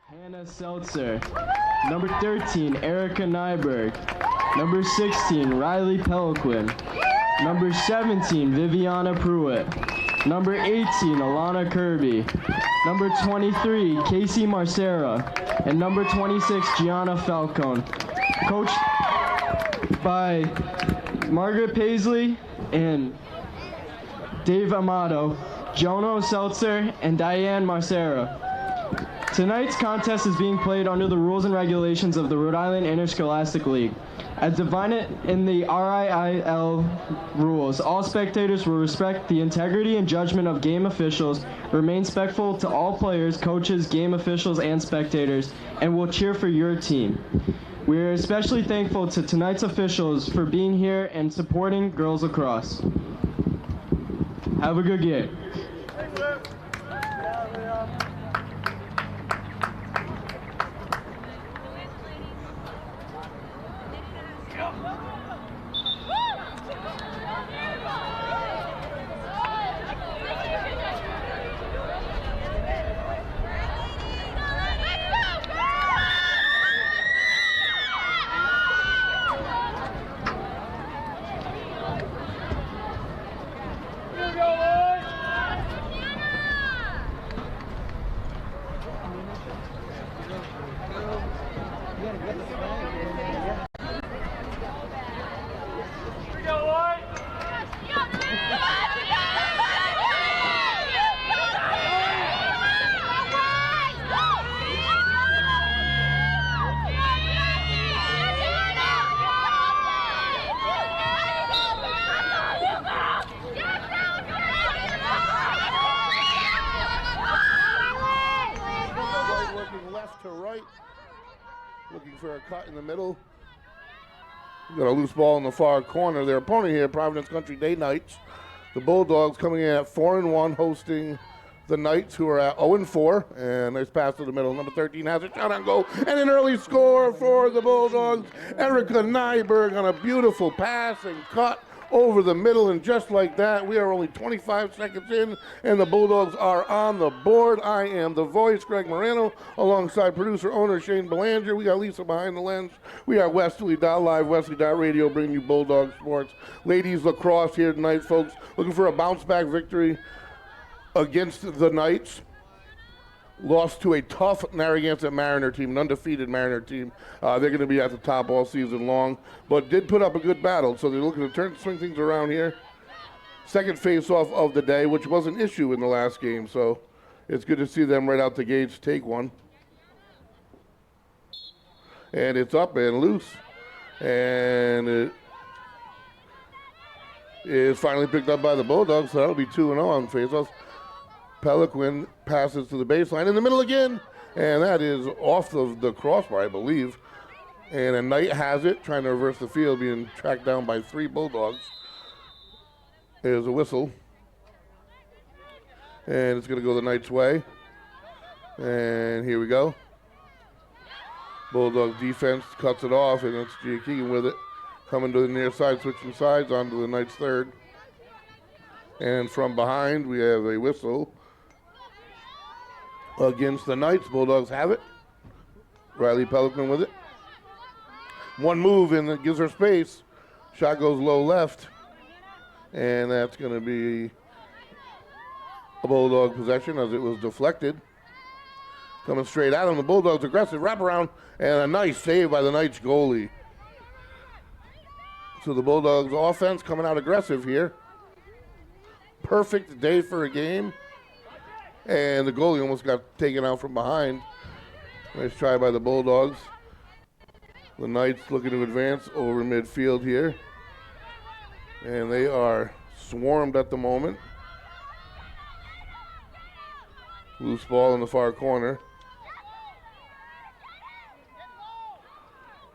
Hannah Seltzer. Number 13, Erica Nyberg. Number 16, Riley Peliquin. Number 17, Viviana Pruitt. Number 18, Alana Kirby. Number 23, Casey Marcera. And number 26, Gianna Falcone. Coached by Margaret Paisley and Dave Amato, Jono Seltzer, and Diane Marcera. Tonight's contest is being played under the rules and regulations of the Rhode Island Interscholastic League. As defined in the RIIL rules, all spectators will respect the integrity and judgment of game officials, remain respectful to all players, coaches, game officials, and spectators, and will cheer for your team. We are especially thankful to tonight's officials for being here and supporting girls lacrosse. Have a good game. Looking for a cut in the middle. Got a loose ball in the far corner. Their opponent here, Providence Country Day Knights. The Bulldogs coming in at 4-1, hosting the Knights, who are at 0-4. And nice pass to the middle. Number 13 has a shot on goal. And an early score for the Bulldogs. Erica Nyberg on a beautiful pass and cut over the middle, and just like that, we are only 25 seconds in, and the Bulldogs are on the board. I am the voice, Greg Morano, alongside producer-owner Shane Belanger. We got Lisa behind the lens. We are Westerly.live, Westerly.radio, bringing you Bulldog sports. Ladies lacrosse here tonight, folks. Looking for a bounce-back victory against the Knights. Lost to a tough Narragansett Mariner team, an undefeated Mariner team. They're going to be at the top all season long, but did put up a good battle, so they're looking to swing things around here. Second face-off of the day, which was an issue in the last game, so it's good to see them right out the gates take one. And it's up and loose, and it is finally picked up by the Bulldogs, so that'll be 2-0 on face-offs. Peliquin passes to the baseline in the middle again, and that is off of the crossbar, I believe. And a Knight has it, trying to reverse the field, being tracked down by 3 Bulldogs. There's a whistle. And it's going to go the Knights' way. And here we go. Bulldog defense cuts it off, and it's Gia Keegan with it. Coming to the near side, switching sides onto the Knights' third. And from behind, we have a whistle against the Knights. Bulldogs have it. Riley Pelican with it. One move, and it gives her space. Shot goes low left. And that's going to be a Bulldog possession as it was deflected. Coming straight at him. The Bulldogs aggressive wraparound, and a nice save by the Knights goalie. So the Bulldogs offense coming out aggressive here. Perfect day for a game. And the goalie almost got taken out from behind. Nice try by the Bulldogs. The Knights looking to advance over midfield here. And they are swarmed at the moment. Loose ball in the far corner.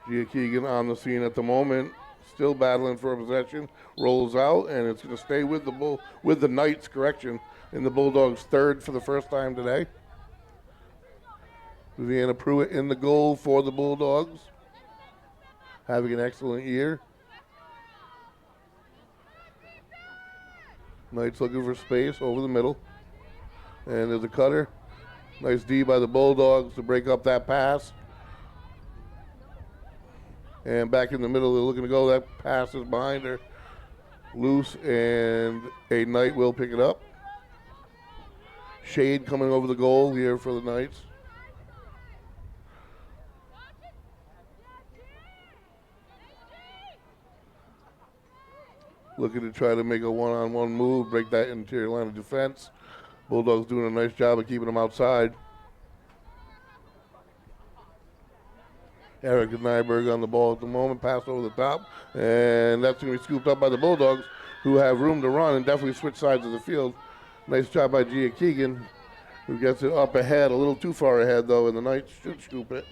Gia Keegan on the scene at the moment. Still battling for a possession. Rolls out, and it's going to stay with the Knights, correction, in the Bulldogs' third for the first time today. Viviana Pruitt in the goal for the Bulldogs. Having an excellent year. Knights looking for space over the middle. And there's a cutter. Nice D by the Bulldogs to break up that pass. And back in the middle, they're looking to go. That pass is behind her. Loose, and a Knight will pick it up. Shade coming over the goal here for the Knights. Looking to try to make a one-on-one move, break that interior line of defense. Bulldogs doing a nice job of keeping them outside. Eric Nyberg on the ball at the moment, pass over the top, and that's going to be scooped up by the Bulldogs, who have room to run and definitely switch sides of the field. Nice job by Gia Keegan, who gets it up ahead, a little too far ahead though, and the Knights should scoop it.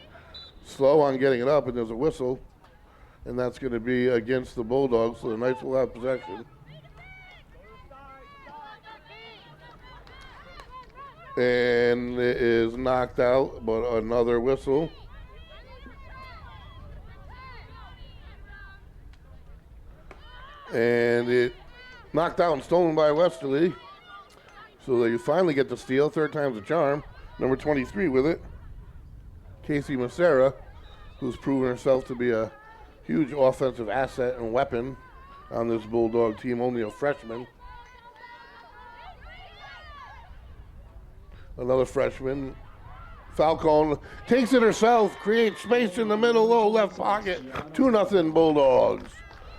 Slow on getting it up, and there's a whistle, and that's going to be against the Bulldogs, so the Knights will have possession. And it is knocked out, but another whistle. And it knocked out and stolen by Westerly. So they finally get the steal. Third time's a charm. Number 23 with it. Casey Macera, who's proven herself to be a huge offensive asset and weapon on this Bulldog team, only a freshman. Another freshman. Falcone takes it herself, creates space in the middle, low left pocket. 2-0 Bulldogs.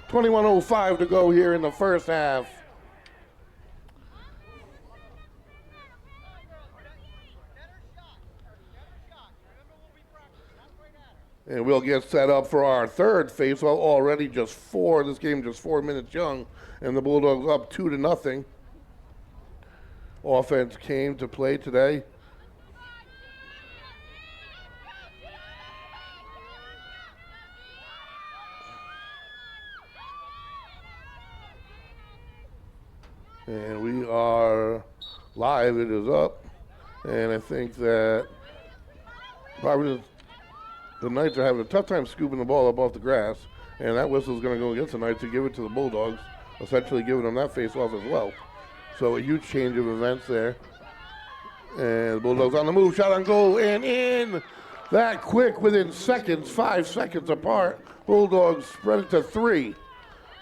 21:05 to go here in the first half. And we'll get set up for our third face-off. Already just 4. This game just 4 minutes young, and the Bulldogs up 2-0. Offense came to play today. And we are live. It is up. And I think that probably the Knights are having a tough time scooping the ball up off the grass. And that whistle is going to go against the Knights to give it to the Bulldogs, essentially giving them that face-off as well. So a huge change of events there. And the Bulldogs on the move, shot on goal, and in. That quick within seconds, 5 seconds apart. Bulldogs spread it to 3.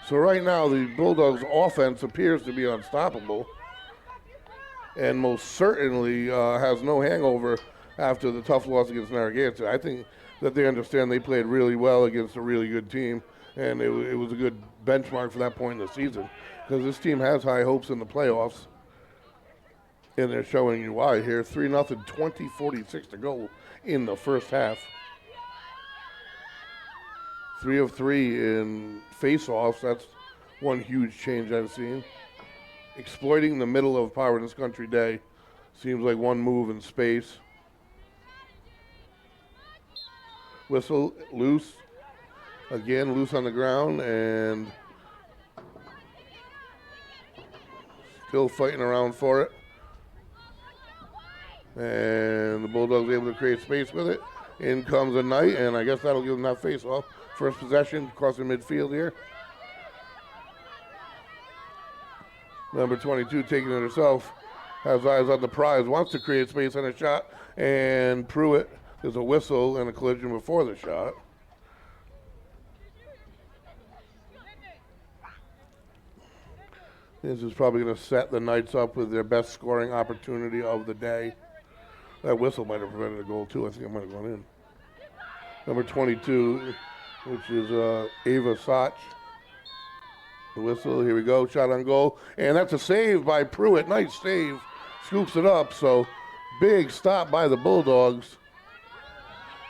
So right now the Bulldogs offense appears to be unstoppable. And most certainly has no hangover after the tough loss against Narragansett. I think that they understand they played really well against a really good team. And it was a good benchmark for that point in the season. Because this team has high hopes in the playoffs. And they're showing you why here. 3-0, 20:46 to go in the first half. 3 of 3 in face-offs. That's one huge change I've seen. Exploiting the middle of Providence Country Day. Seems like one move in space. Whistle, loose. Again, loose on the ground, and still fighting around for it. And the Bulldogs able to create space with it. In comes a Knight, and I guess that'll give them that face-off. First possession, crossing midfield here. Number 22 taking it herself. Has eyes on the prize, wants to create space on a shot. And Pruitt, there's a whistle and a collision before the shot. This is probably going to set the Knights up with their best scoring opportunity of the day. That whistle might have prevented a goal, too. I think it might have gone in. Number 22, which is Ava Soch. The whistle, here we go, shot on goal. And that's a save by Pruitt. Nice save. Scoops it up. So big stop by the Bulldogs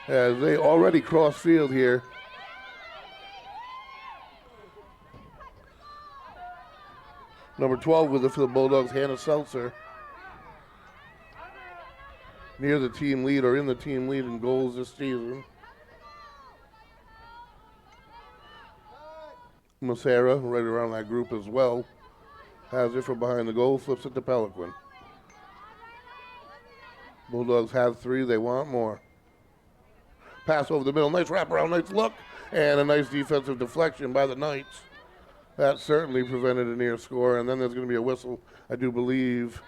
as they already cross field here. Number 12 with it for the Bulldogs, Hannah Seltzer. Near the team lead or in the team lead in goals this season. Macera, right around that group as well. Has it from behind the goal, flips it to Peliquin. Bulldogs have 3, they want more. Pass over the middle, nice wraparound, nice look, and a nice defensive deflection by the Knights. That certainly prevented a near score, and then there's going to be a whistle, I do believe,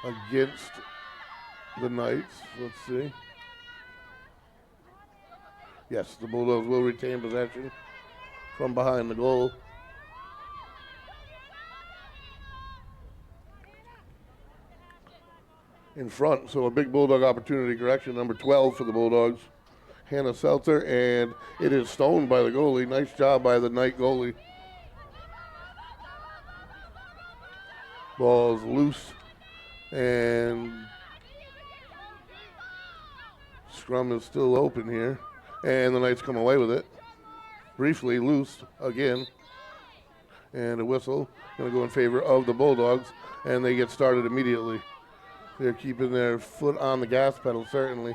against, the Knights. Let's see. Yes, the Bulldogs will retain possession from behind the goal. In front, so a big Bulldog opportunity correction. Number 12 for the Bulldogs, Hannah Seltzer, and it is stoned by the goalie. Nice job by the Knight goalie. Ball's loose, and scrum is still open here, and the Knights come away with it. Briefly loose again, and a whistle going to go in favor of the Bulldogs, and they get started immediately. They're keeping their foot on the gas pedal, certainly.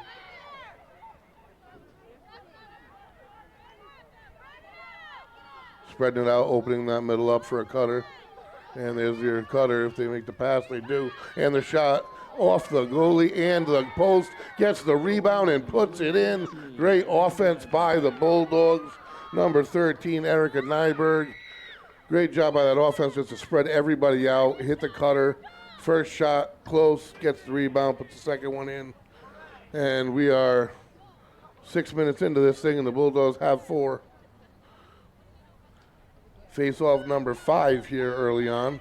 Spreading it out, opening that middle up for a cutter. And there's your cutter. If they make the pass, they do. And the shot off the goalie and the post, gets the rebound and puts it in. Great offense by the Bulldogs. Number 13, Erica Nyberg. Great job by that offense just to spread everybody out, hit the cutter. First shot, close, gets the rebound, puts the second one in. And we are 6 minutes into this thing, and the Bulldogs have 4. Face-off number 5 here early on.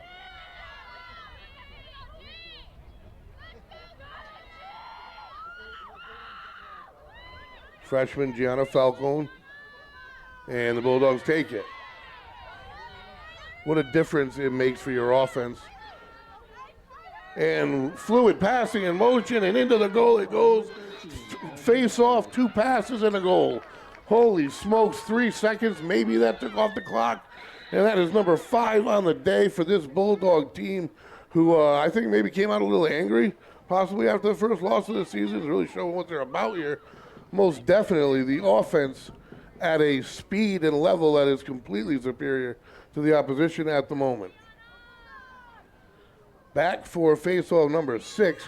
Freshman Gianna Falcone, and the Bulldogs take it. What a difference it makes for your offense. And fluid passing in motion, and into the goal it goes. Face-off, 2 passes and a goal. Holy smokes, 3 seconds, maybe that took off the clock. And that is number 5 on the day for this Bulldog team, who I think maybe came out a little angry, possibly after the first loss of the season, really showing what they're about here. Most definitely the offense at a speed and level that is completely superior to the opposition at the moment. Back for face-off number 6.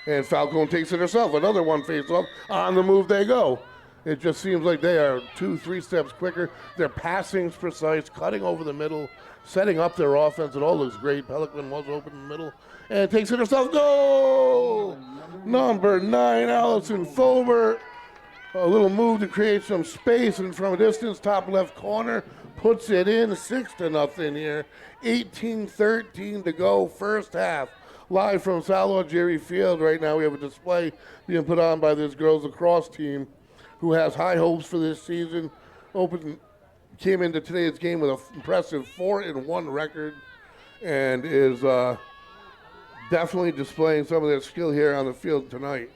And Falcone takes it herself. Another one face-off. On the move they go. It just seems like they are 2-3 steps quicker. Their passing's precise, cutting over the middle, setting up their offense. It all looks great. Pelican was open in the middle and takes it herself. Goal! Number 9, Allison Fulbert. A little move to create some space, and from a distance, top left corner, puts it in. 6-0 here. 18-13 to go, first half. Live from Salwa Jerry Field right now, we have a display being put on by this girls lacrosse team who has high hopes for this season. Came into today's game with an impressive 4-1 record, and is definitely displaying some of their skill here on the field tonight.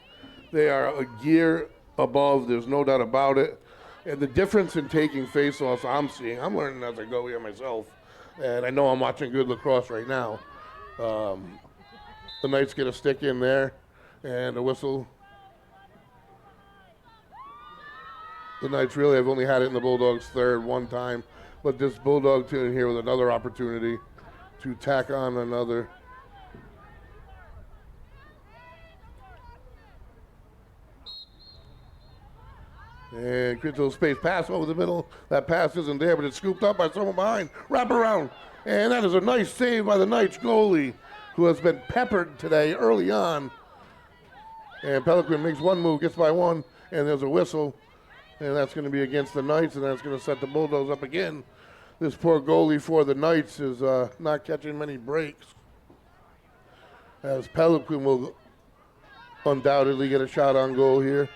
They are a gear above, there's no doubt about it. And the difference in taking face-offs I'm seeing, I'm learning as I go here myself, and I know I'm watching good lacrosse right now. The Knights get a stick in there and a whistle. The Knights really have only had it in the Bulldogs' third one time, but this Bulldog team here with another opportunity to tack on another. And critical space pass over the middle. That pass isn't there, but it's scooped up by someone behind. Wrap around. And that is a nice save by the Knights goalie, who has been peppered today early on. And Pelican makes one move, gets by one, and there's a whistle. And that's going to be against the Knights, and that's going to set the Bulldogs up again. This poor goalie for the Knights is not catching many breaks, as Pelican will undoubtedly get a shot on goal here.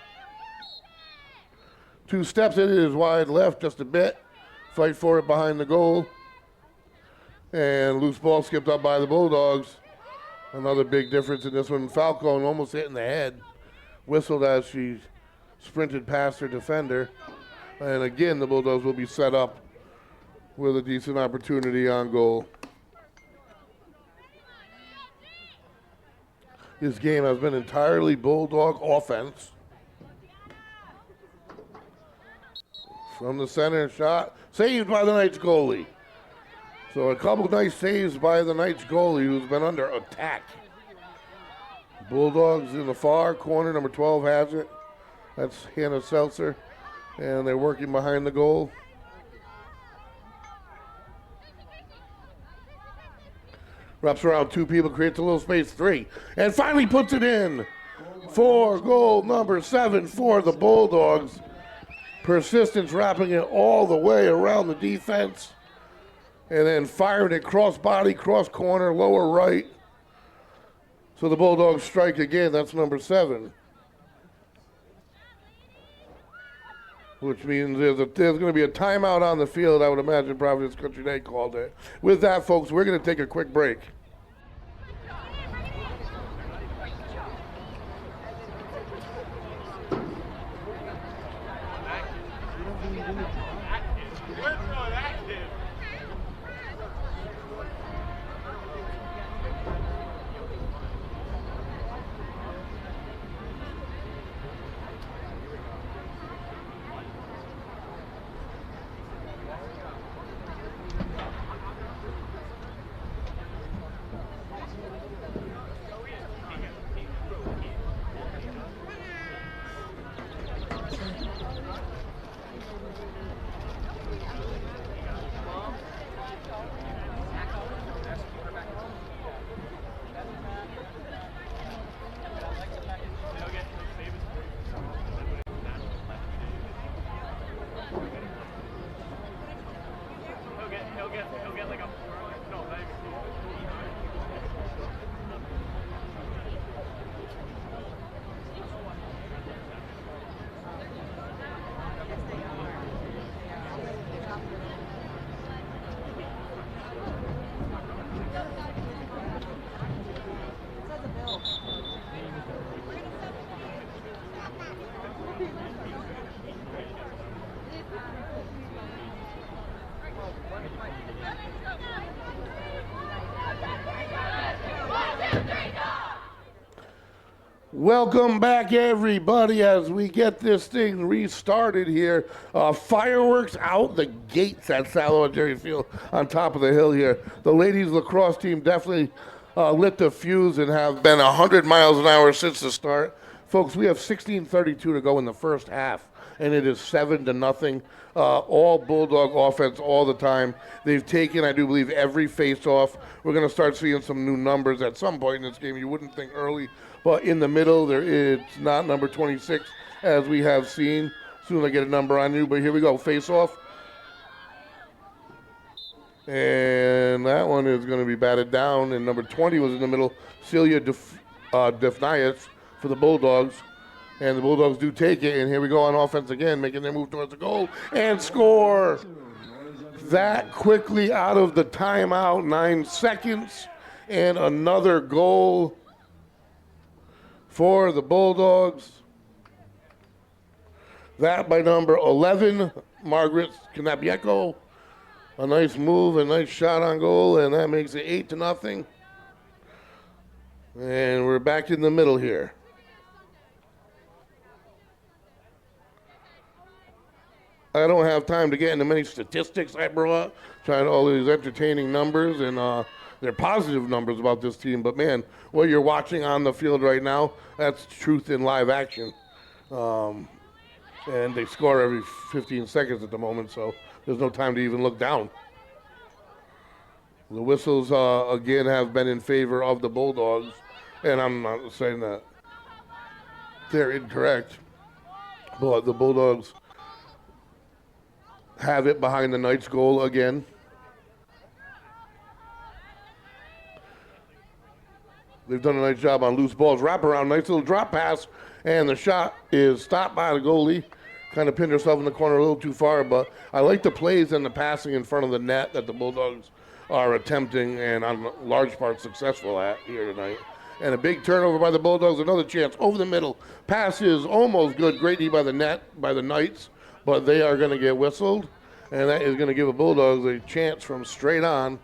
2 steps in, it is wide left just a bit. Fight for it behind the goal. And loose ball skipped up by the Bulldogs. Another big difference in this one. Falcone almost hit in the head. Whistled as she sprinted past her defender. And again, the Bulldogs will be set up with a decent opportunity on goal. This game has been entirely Bulldog offense. From the center shot, saved by the Knights goalie. So a couple nice saves by the Knights goalie, who's been under attack. Bulldogs in the far corner, number 12 has it. That's Hannah Seltzer, and they're working behind the goal. Wraps around 2 people, creates a little space, 3. And finally puts it in. For goal number 7 for the Bulldogs. Persistence wrapping it all the way around the defense. And then firing it cross body, cross corner, lower right. So the Bulldogs strike again. That's number 7. Which means there's going to be a timeout on the field. I would imagine Providence Country Day called it. With that, folks, we're going to take a quick break. Welcome back, everybody, as we get this thing restarted here. Fireworks out the gates at Sallow Jerry Field on top of the hill here. The ladies lacrosse team definitely lit the fuse and have been 100 miles an hour since the start. Folks, we have 16:32 to go in the first half, and it is 7-0. All Bulldog offense all the time. They've taken, I do believe, every face-off. We're going to start seeing some new numbers at some point in this game. You wouldn't think early, but in the middle, it's not number 26, as we have seen. As soon as I get a number on you, but here we go, face-off. And that one is going to be batted down, and number 20 was in the middle, Celia Defnias for the Bulldogs. And the Bulldogs do take it, and here we go on offense again, making their move towards the goal, and score! That quickly out of the timeout, 9 seconds, and another goal for the Bulldogs. That by number 11, Margaret Knabieko. A nice move, a nice shot on goal, and that makes it 8-0. And we're back in the middle here. I don't have time to get into many statistics I brought, trying all these entertaining numbers, and they're positive numbers about this team. But, man, what you're watching on the field right now, that's truth in live action. And they score every 15 seconds at the moment, so there's no time to even look down. The whistles, again, have been in favor of the Bulldogs, and I'm not saying that they're incorrect, but the Bulldogs have it behind the Knights' goal again. They've done a nice job on loose balls. Wrap around, nice little drop pass, and the shot is stopped by the goalie. Kind of pinned herself in the corner a little too far, but I like the plays and the passing in front of the net that the Bulldogs are attempting and on large part successful at here tonight. And a big turnover by the Bulldogs, another chance over the middle. Pass is almost good, great D by the net, by the Knights, but they are going to get whistled, and that is going to give the Bulldogs a chance from straight on.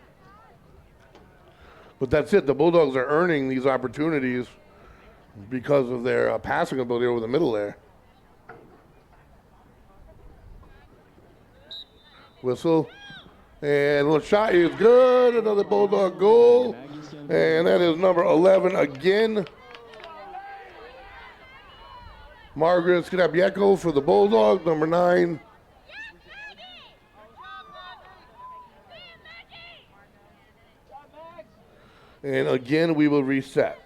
But that's it. The Bulldogs are earning these opportunities because of their passing ability over the middle there. Whistle. And the shot is good. Another Bulldog goal. And that is number 11 again. Margaret Skinabieko for the Bulldogs, number 9. And again, we will reset.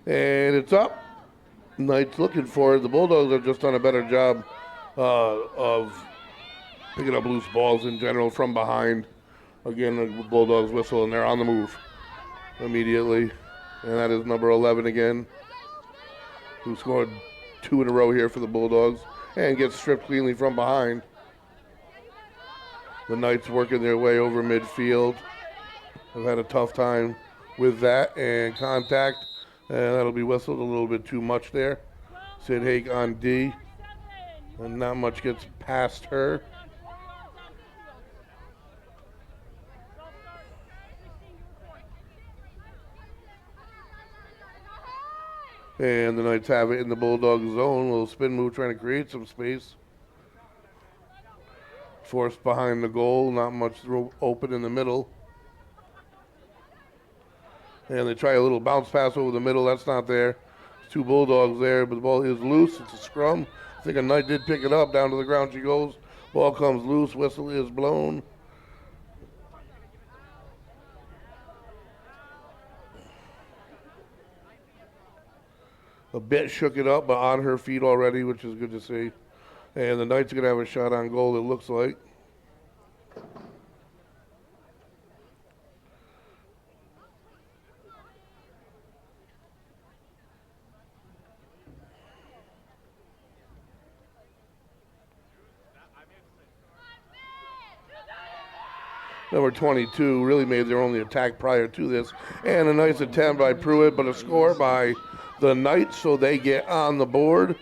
And it's up. Knight's looking for it. The Bulldogs have just done a better job of picking up loose balls in general from behind. Again, the Bulldogs whistle, and they're on the move immediately. And that is number 11 again, who scored 2 in a row here for the Bulldogs and gets stripped cleanly from behind. The Knights working their way over midfield. Have had a tough time with that and contact. And that'll be whistled a little bit too much there. Sid Hake on D. And not much gets past her. And the Knights have it in the Bulldog zone. A little spin move trying to create some space. Forced behind the goal. Not much open in the middle. And they try a little bounce pass over the middle. That's not there. 2 Bulldogs there, but the ball is loose. It's a scrum. I think a Knight did pick it up. Down to the ground she goes. Ball comes loose. Whistle is blown. A bit shook it up, but on her feet already, which is good to see. And the Knights are going to have a shot on goal, it looks like. Number 22 really made their only attack prior to this. And a nice attempt by Pruitt, but a score by the Knights, so they get on the board.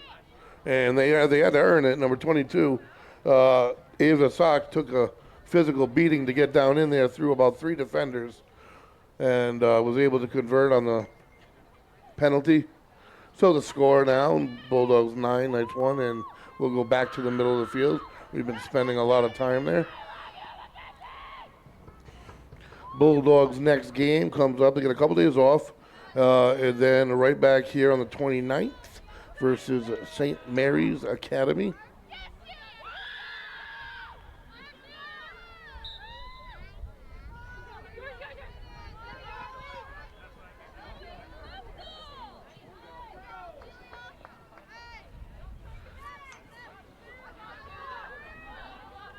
And they had to earn it. Number 22, Ava Sock took a physical beating to get down in there through about 3 defenders and was able to convert on the penalty. So the score now, Bulldogs 9, Knights 1, and we'll go back to the middle of the field. We've been spending a lot of time there. Bulldogs' next game comes up. They get a couple days off, and then right back here on the 29th versus St. Mary's Academy.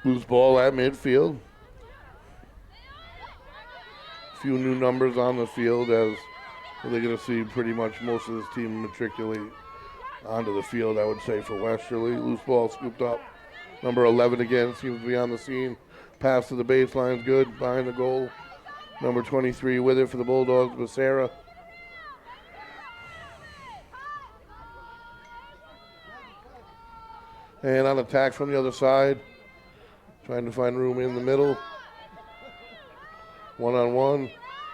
Loose ball at midfield. Few new numbers on the field as they're going to see pretty much most of this team matriculate onto the field, I would say, for Westerly. Loose ball scooped up. Number 11 again seems to be on the scene. Pass to the baseline is good, behind the goal. Number 23 with it for the Bulldogs, Becerra. And on attack from the other side. Trying to find room in the middle. 1-on-1,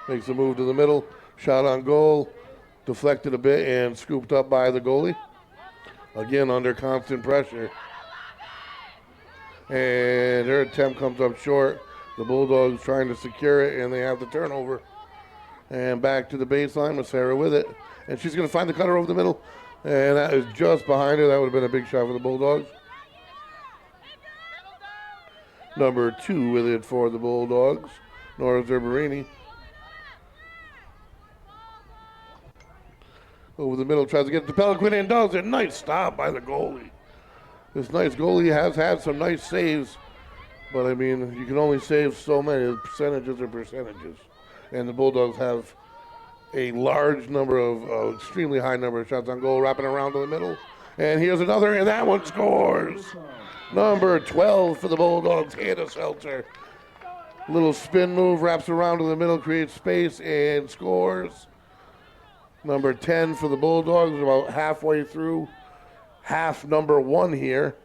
makes a move to the middle, shot on goal, deflected a bit and scooped up by the goalie. Again, under constant pressure. And her attempt comes up short. The Bulldogs trying to secure it, and they have the turnover. And back to the baseline with Sarah with it. And she's going to find the cutter over the middle. And that is just behind her. That would have been a big shot for the Bulldogs. Number 2 with it for the Bulldogs, Nora Zerberini. Over the middle, tries to get to Peliquin and does it. Nice stop by the goalie. This nice goalie has had some nice saves, but I mean, you can only save so many. Percentages are percentages. And the Bulldogs have a large number of, extremely high number of shots on goal, wrapping around to the middle. And here's another, and that one scores. Number 12 for the Bulldogs, Hannah Seltzer. Little spin move, wraps around to the middle, creates space, and scores. Number 10 for the Bulldogs, about halfway through half number 1 here.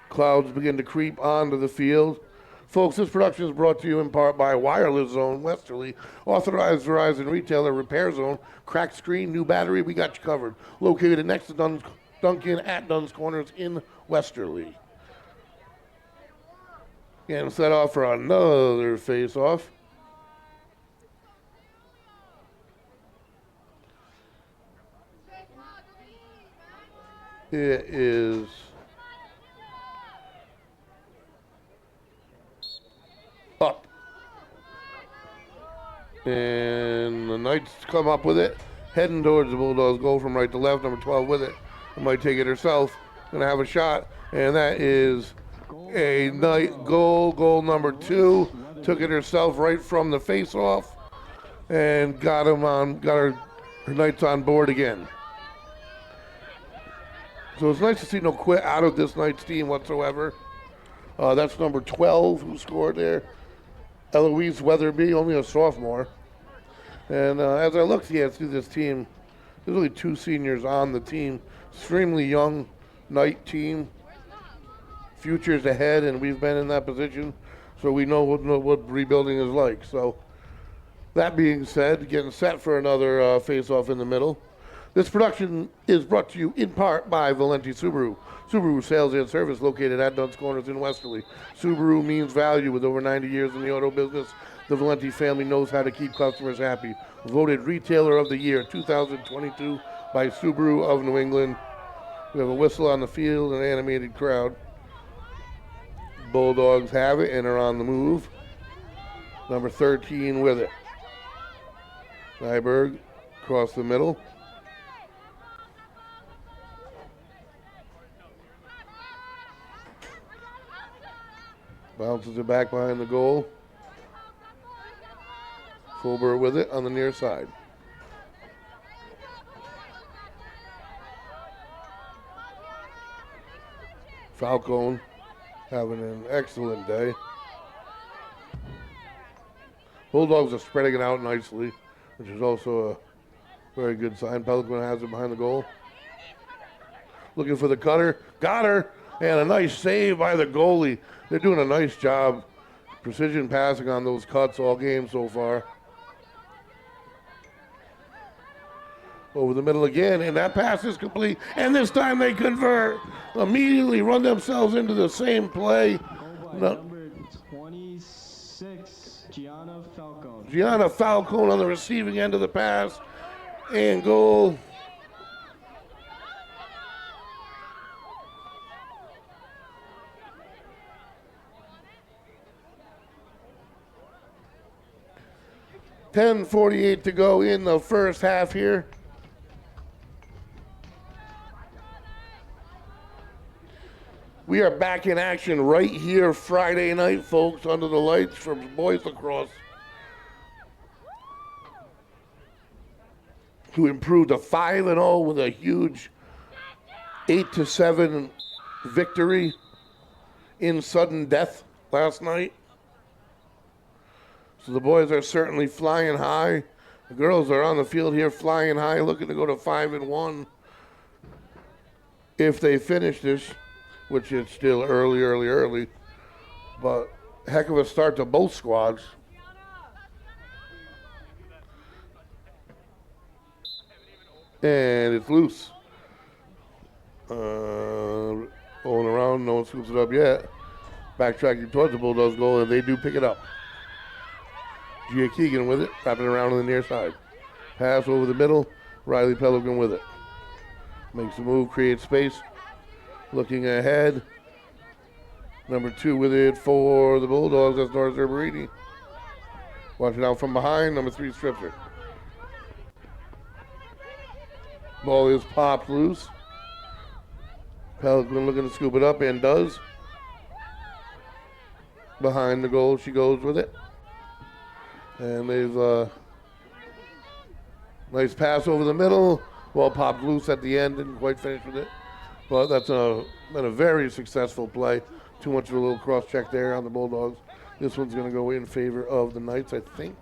Clouds begin to creep onto the field. Folks, this production is brought to you in part by Wireless Zone, Westerly, authorized Verizon retailer, Repair Zone, cracked screen, new battery, we got you covered. Located next to Duncan at Dunn's Corners in Westerly. Getting set off for another face-off. It is up. And the Knights come up with it, heading towards the Bulldogs. Goal from right to left, number 12 with it. Might take it herself. Gonna have a shot, and that is a Knight goal. Goal number 2. Took it herself right from the face-off, and got her Knights on board again. So it's nice to see no quit out of this Knights team whatsoever. That's number 12 who scored there. Eloise Weatherby, only a sophomore. And as I look through this team, there's only 2 seniors on the team. Extremely young Knight team. Future's ahead, and we've been in that position, so we know what rebuilding is like. So that being said, getting set for another face-off in the middle. This production is brought to you in part by Valenti Subaru. Subaru sales and service located at Dunn's Corners in Westerly. Subaru means value. With over 90 years in the auto business, the Valenti family knows how to keep customers happy. Voted Retailer of the Year 2022 by Subaru of New England. We have a whistle on the field, an animated crowd. Bulldogs have it and are on the move. Number 13 with it. Nyberg across the middle. Bounces it back behind the goal. Fulber with it on the near side. Falcone having an excellent day. Bulldogs are spreading it out nicely, which is also a very good sign. Pelican has it behind the goal. Looking for the cutter. Got her. And a nice save by the goalie. They're doing a nice job. Precision passing on those cuts all game so far. Over the middle again, and that pass is complete. And this time they convert. Immediately run themselves into the same play. Number 26, Gianna Falcone. Gianna Falcone on the receiving end of the pass. And goal. .10:48 to go in the first half here. We are back in action right here Friday night, folks, under the lights for boys lacrosse, who improved to 5-0 with a huge 8-7 victory in sudden death last night. So the boys are certainly flying high. The girls are on the field here flying high, looking to go to 5-1 if they finish this, which is still early. But heck of a start to both squads. And it's loose. Rolling around, no one scoops it up yet. Backtracking towards the Bulldogs goal, and they do pick it up. Gia Keegan with it, wrapping around on the near side. Pass over the middle, Riley Pelican with it. Makes the move, creates space. Looking ahead. Number 2 with it for the Bulldogs, that's Norris Herberini. Watching out from behind, number 3 strips her. Ball is popped loose. Pelican looking to scoop it up and does. Behind the goal, she goes with it. And they've nice pass over the middle. Ball popped loose at the end, didn't quite finish with it. But that's been a very successful play. Too much of a little cross check there on the Bulldogs. This one's going to go in favor of the Knights, I think.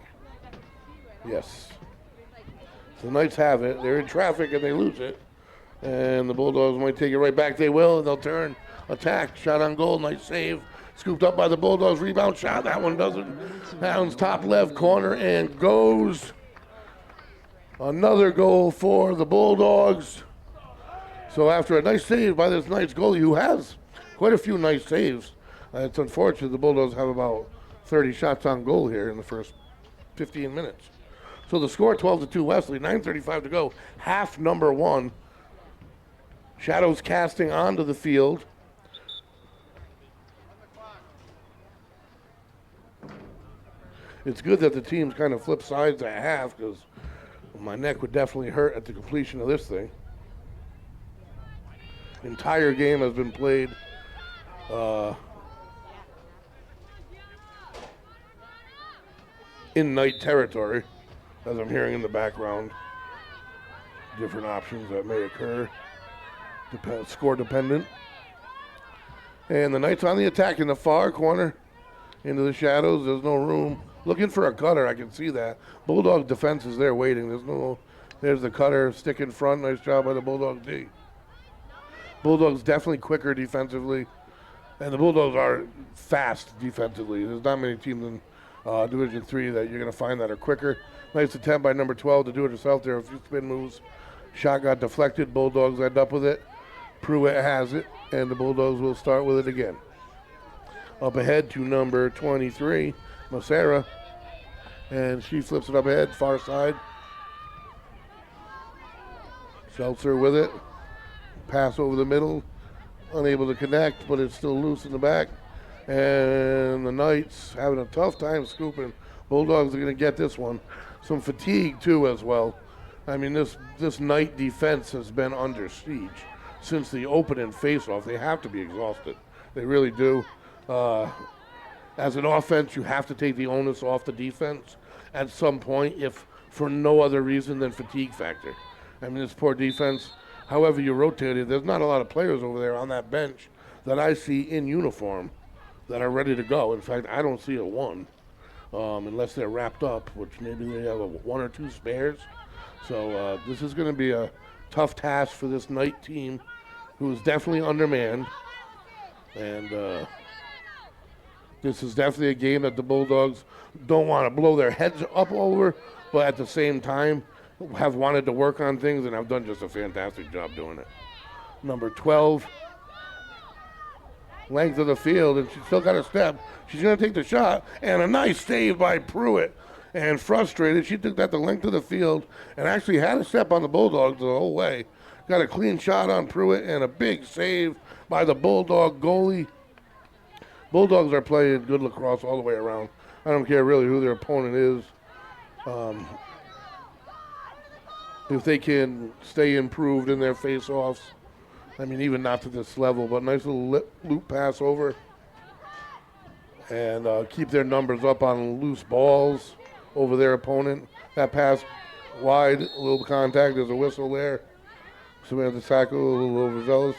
Yes. So the Knights have it. They're in traffic and they lose it. And the Bulldogs might take it right back. They will, and they'll turn, attack, shot on goal, nice save. Scooped up by the Bulldogs, rebound shot. That one doesn't. That one's top left corner and goes. Another goal for the Bulldogs. So after a nice save by this Knights goalie, who has quite a few nice saves, It's unfortunate the Bulldogs have about 30 shots on goal here in the first 15 minutes. So the score 12-2 Westerly, 9:35 to go. Half number one. Shadows casting onto the field. It's good that the teams kind of flip sides at half because my neck would definitely hurt at the completion of this thing. The entire game has been played in night territory, as I'm hearing in the background. Different options that may occur, score dependent. And the Knights on the attack in the far corner, into the shadows. There's no room. Looking for a cutter, I can see that. Bulldog defense is there waiting. There's the cutter, stick in front. Nice job by the Bulldog D. Bulldogs definitely quicker defensively, and the Bulldogs are fast defensively. There's not many teams in Division III that you're going to find that are quicker. Nice attempt by number 12 to do it herself there. A few spin moves. Shot got deflected. Bulldogs end up with it. Pruitt has it, and the Bulldogs will start with it again. Up ahead to number 23, Macera, and she flips it up ahead, far side. Seltzer with it. Pass over the middle. Unable to connect, but it's still loose in the back. And the Knights having a tough time scooping. Bulldogs are going to get this one. Some fatigue, too, as well. I mean, this Knight defense has been under siege since the opening face-off. They have to be exhausted. They really do. As an offense, you have to take the onus off the defense at some point, if for no other reason than fatigue factor. I mean, this poor defense, however you rotate it, there's not a lot of players over there on that bench that I see in uniform that are ready to go. In fact, I don't see a one, unless they're wrapped up, which maybe they have one or two spares. So this is going to be a tough task for this Knight team, who is definitely undermanned. And this is definitely a game that the Bulldogs don't want to blow their heads up over, but at the same time have wanted to work on things and have done just a fantastic job doing it. Number 12, length of the field, and she's still got a step. She's going to take the shot, and a nice save by Pruitt. And frustrated, she took that the length of the field and actually had a step on the Bulldogs the whole way. Got a clean shot on Pruitt and a big save by the Bulldog goalie. Bulldogs are playing good lacrosse all the way around. I don't care really who their opponent is. If they can stay improved in their face-offs, I mean, even not to this level, but nice little loop pass over. And keep their numbers up on loose balls over their opponent. That pass wide, a little contact, there's a whistle there. Samantha Sacco, a little overzealous.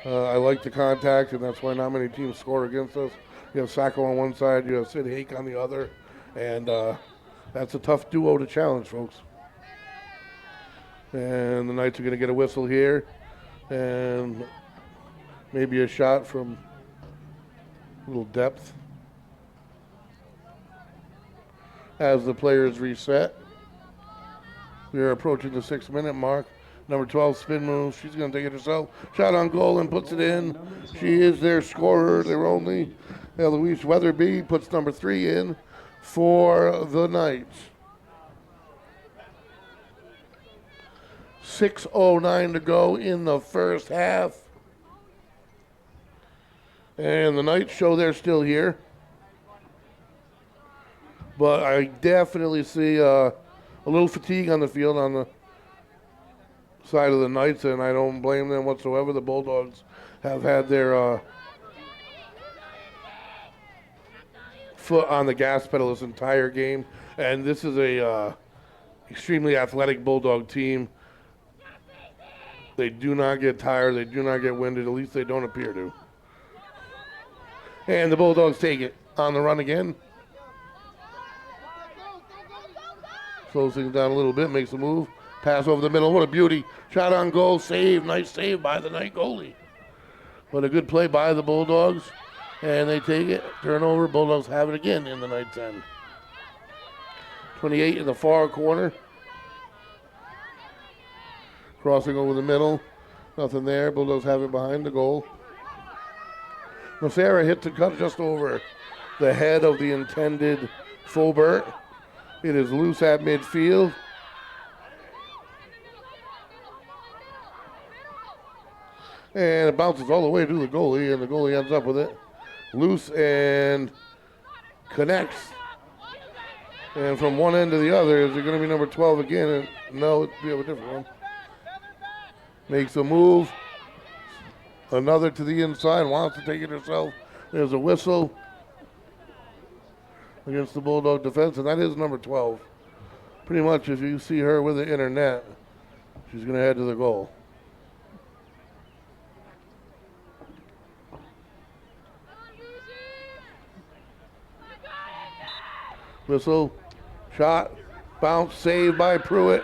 I like the contact, and that's why not many teams score against us. You have Sacco on one side, you have Sid Hake on the other, and that's a tough duo to challenge, folks. And the Knights are going to get a whistle here, and maybe a shot from a little depth as the players reset. We are approaching the 6-minute mark. Number 12, spin move. She's going to take it herself. Shot on goal and puts it in. She is their scorer. Their only. Eloise Weatherby puts number 3 in for the Knights. 6:09 to go in the first half. And the Knights show they're still here. But I definitely see a little fatigue on the field on the side of the Knights, and I don't blame them whatsoever. The Bulldogs have had their foot on the gas pedal this entire game, and this is a extremely athletic Bulldog team. They do not get tired. They do not get winded. At least they don't appear to. And the Bulldogs take it on the run again. Slows things down a little bit, makes a move. Pass over the middle. What a beauty. Shot on goal. Save. Nice save by the Knight goalie. But a good play by the Bulldogs. And they take it. Turnover. Bulldogs have it again in the Knights' end. 28 in the far corner. Crossing over the middle. Nothing there. Bulldogs have it behind the goal. Massera hit the cut just over the head of the intended Fulbert. It is loose at midfield. And it bounces all the way to the goalie, and the goalie ends up with it. Loose and connects. And from one end to the other, is it going to be number 12 again? And no, it'd be a different one. Makes a move. Another to the inside, wants to take it herself. There's a whistle against the Bulldog defense, and that is number 12. Pretty much, if you see her with the inner net, she's going to head to the goal. Whistle, shot, bounce, saved by Pruitt.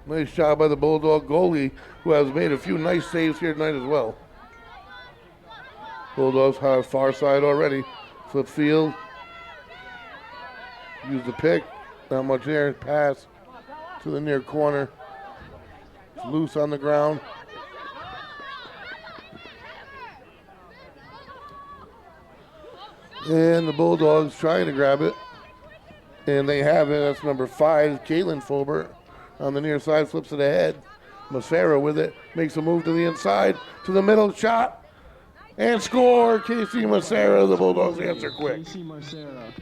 Nice job by the Bulldog goalie, who has made a few nice saves here tonight as well. Bulldogs have far side already. Flip field. Use the pick. Not much there. Pass to the near corner. It's loose on the ground. And the Bulldogs trying to grab it. And they have it. That's number 5, Caitlin Fulbert. On the near side, flips it ahead. Massera with it. Makes a move to the inside. To the middle, shot. And score. Casey Massera. The Bulldogs answer quick. Casey Massera.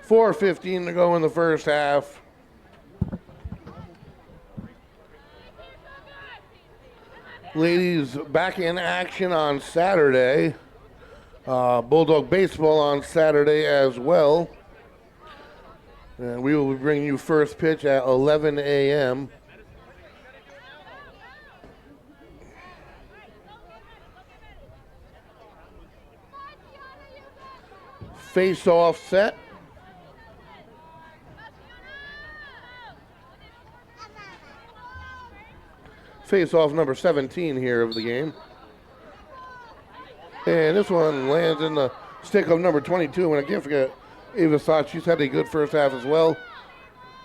.4:15 to go in the first half. Ladies, back in action on Saturday. Bulldog baseball on Saturday as well. And we will be bringing you first pitch at 11 a.m. Face-off set. Face-off number 17 here of the game. And this one lands in the stick of number 22. And I can't forget, Ava Sott, she's had a good first half as well.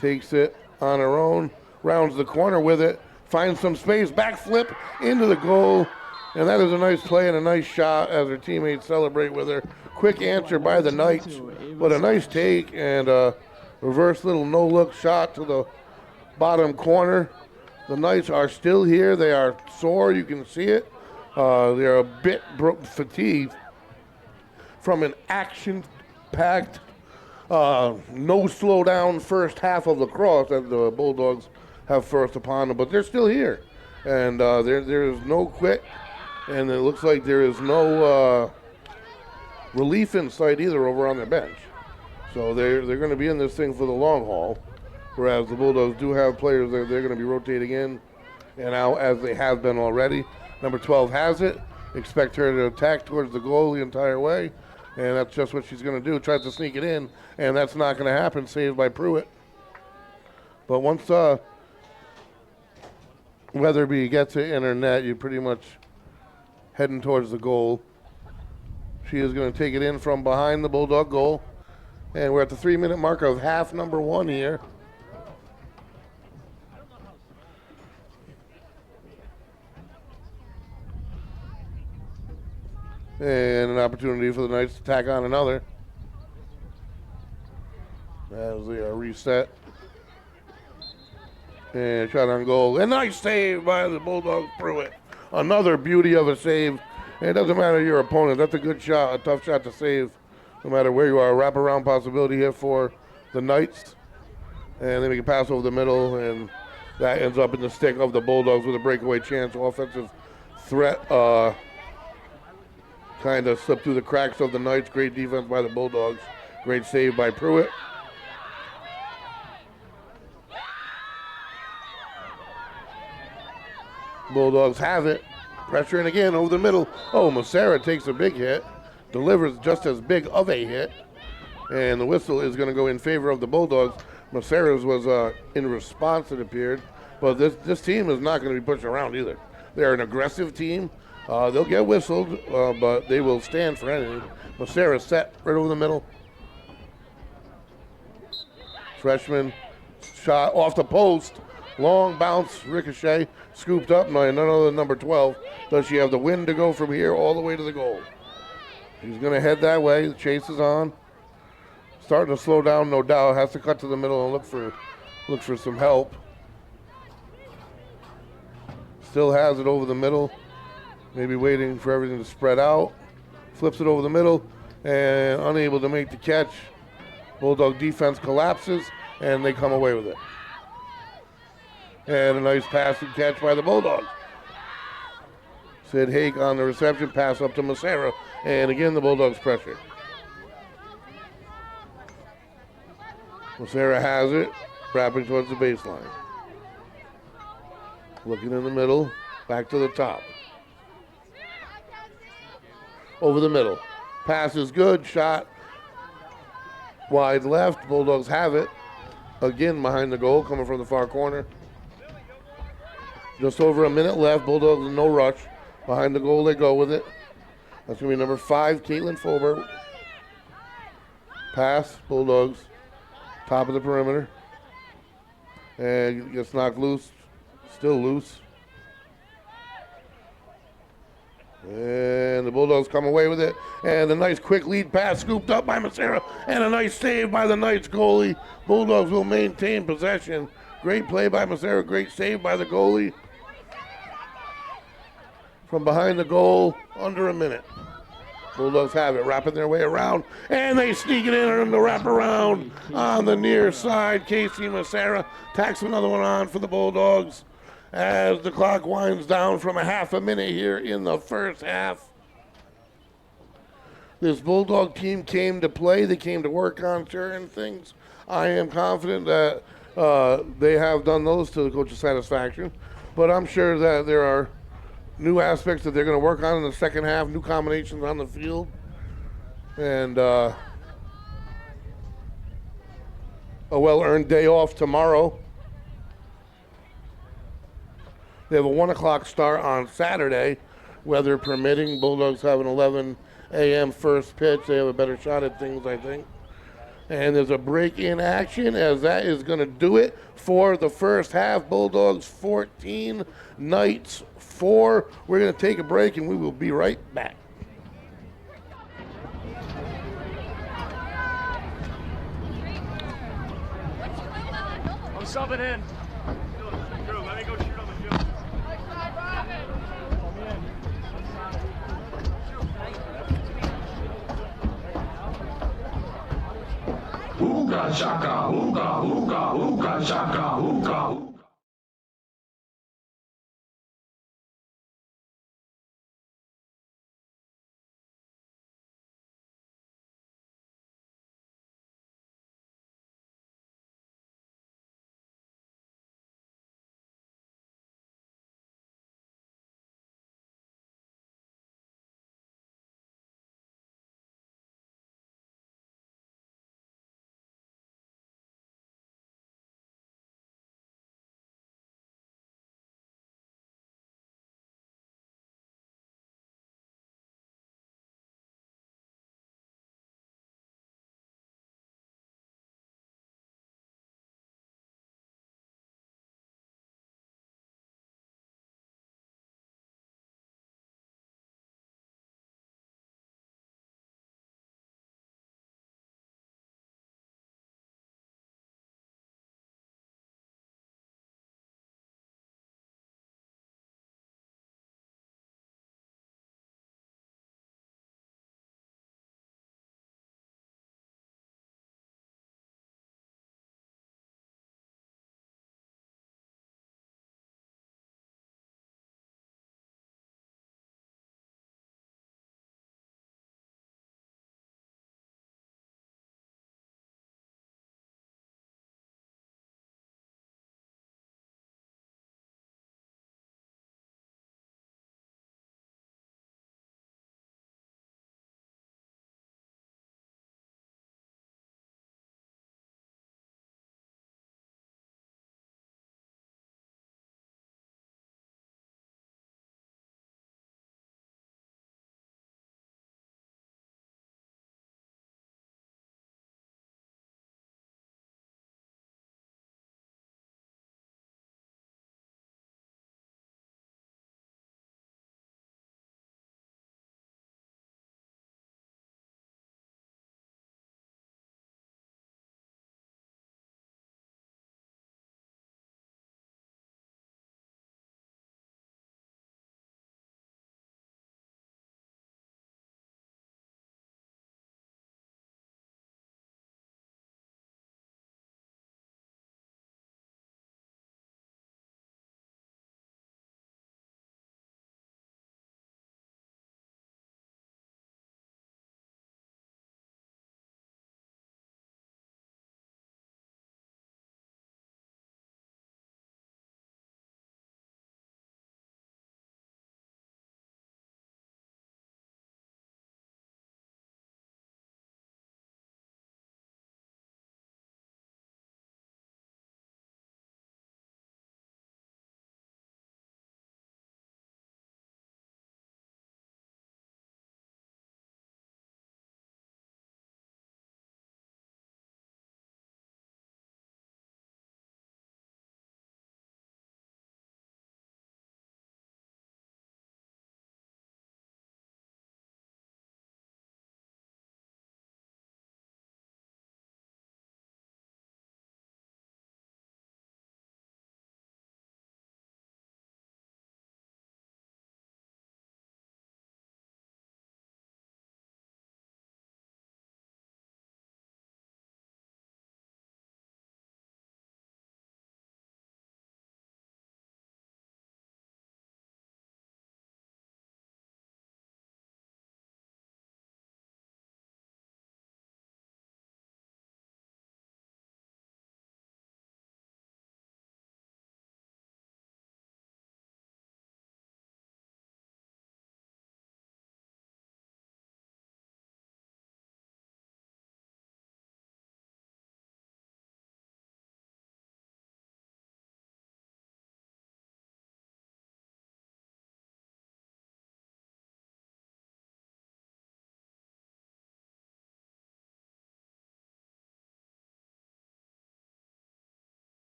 Takes it on her own, rounds the corner with it, finds some space, backflip into the goal. And that is a nice play and a nice shot as her teammates celebrate with her. Quick answer by the Knights, but a nice take and a reverse little no-look shot to the bottom corner. The Knights are still here. They are sore. You can see it. They're a bit fatigued from an action-packed, no slow-down first half of lacrosse that the Bulldogs have forced upon them. But they're still here. And there is no quit. And it looks like there is no relief in sight either over on their bench. So they're going to be in this thing for the long haul. Whereas the Bulldogs do have players that they're going to be rotating in and out as they have been already. Number 12 has it. Expect her to attack towards the goal the entire way. And that's just what she's going to do. Tries to sneak it in, and that's not going to happen. Saved by Pruitt. But once Weatherby gets it in her net, you're pretty much heading towards the goal. She is going to take it in from behind the Bulldog goal. And we're at the 3-minute mark of half number 1 here. And an opportunity for the Knights to tack on another. As they are reset. And shot on goal. A nice save by the Bulldog Pruitt. Another beauty of a save. And it doesn't matter your opponent. That's a good shot, a tough shot to save. No matter where you are. A wraparound possibility here for the Knights. And they make a pass over the middle. And that ends up in the stick of the Bulldogs with a breakaway chance. Offensive threat. Kind of slipped through the cracks of the Knights. Great defense by the Bulldogs. Great save by Pruitt. Bulldogs have it. Pressuring again over the middle. Oh, Massera takes a big hit. Delivers just as big of a hit. And the whistle is going to go in favor of the Bulldogs. Massera's was in response, it appeared. But this team is not going to be pushed around either. They're an aggressive team. They'll get whistled, but they will stand for anything. Massera set right over the middle. Freshman shot off the post. Long bounce, ricochet, scooped up by none other than number 12. Does she have the wind to go from here all the way to the goal? He's going to head that way. The chase is on. Starting to slow down, no doubt. Has to cut to the middle and look for some help. Still has it over the middle. Maybe waiting for everything to spread out. Flips it over the middle and unable to make the catch. Bulldog defense collapses and they come away with it. And a nice pass and catch by the Bulldogs. Sid Hake on the reception, pass up to Macera. And again, the Bulldogs pressure. Macera has it, wrapping towards the baseline. Looking in the middle, back to the top. Over the middle. Pass is good, shot wide left. Bulldogs have it. Again behind the goal, coming from the far corner. Just over a minute left. Bulldogs in no rush. Behind the goal they go with it. That's going to be number 5, Caitlin Fulbert. Pass, Bulldogs. Top of the perimeter. And gets knocked loose. Still loose. And the Bulldogs come away with it. And a nice quick lead pass scooped up by Macera. And a nice save by the Knights goalie. Bulldogs will maintain possession. Great play by Macera. Great save by the goalie. From behind the goal, under a minute. Bulldogs have it, wrapping their way around, and they sneak it in on the wraparound on the near side. Casey Macera tacks another one on for the Bulldogs as the clock winds down from a half a minute here in the first half. This Bulldog team came to play. They came to work on certain things. I am confident that they have done those to the coach's satisfaction, but I'm sure that there are new aspects that they're going to work on in the second half, new combinations on the field. And a well-earned day off tomorrow. They have a 1 o'clock start on Saturday, weather permitting. Bulldogs have an 11 a.m. first pitch. They have a better shot at things, I think. And there's a break in action as that is going to do it for the first half. Bulldogs 14, Knights 4. We're going to take a break and we will be right back. I'm subbing in. Let me go shoot on the field. Ooga shaka, ooga, ooga, ooga shaka, ooga.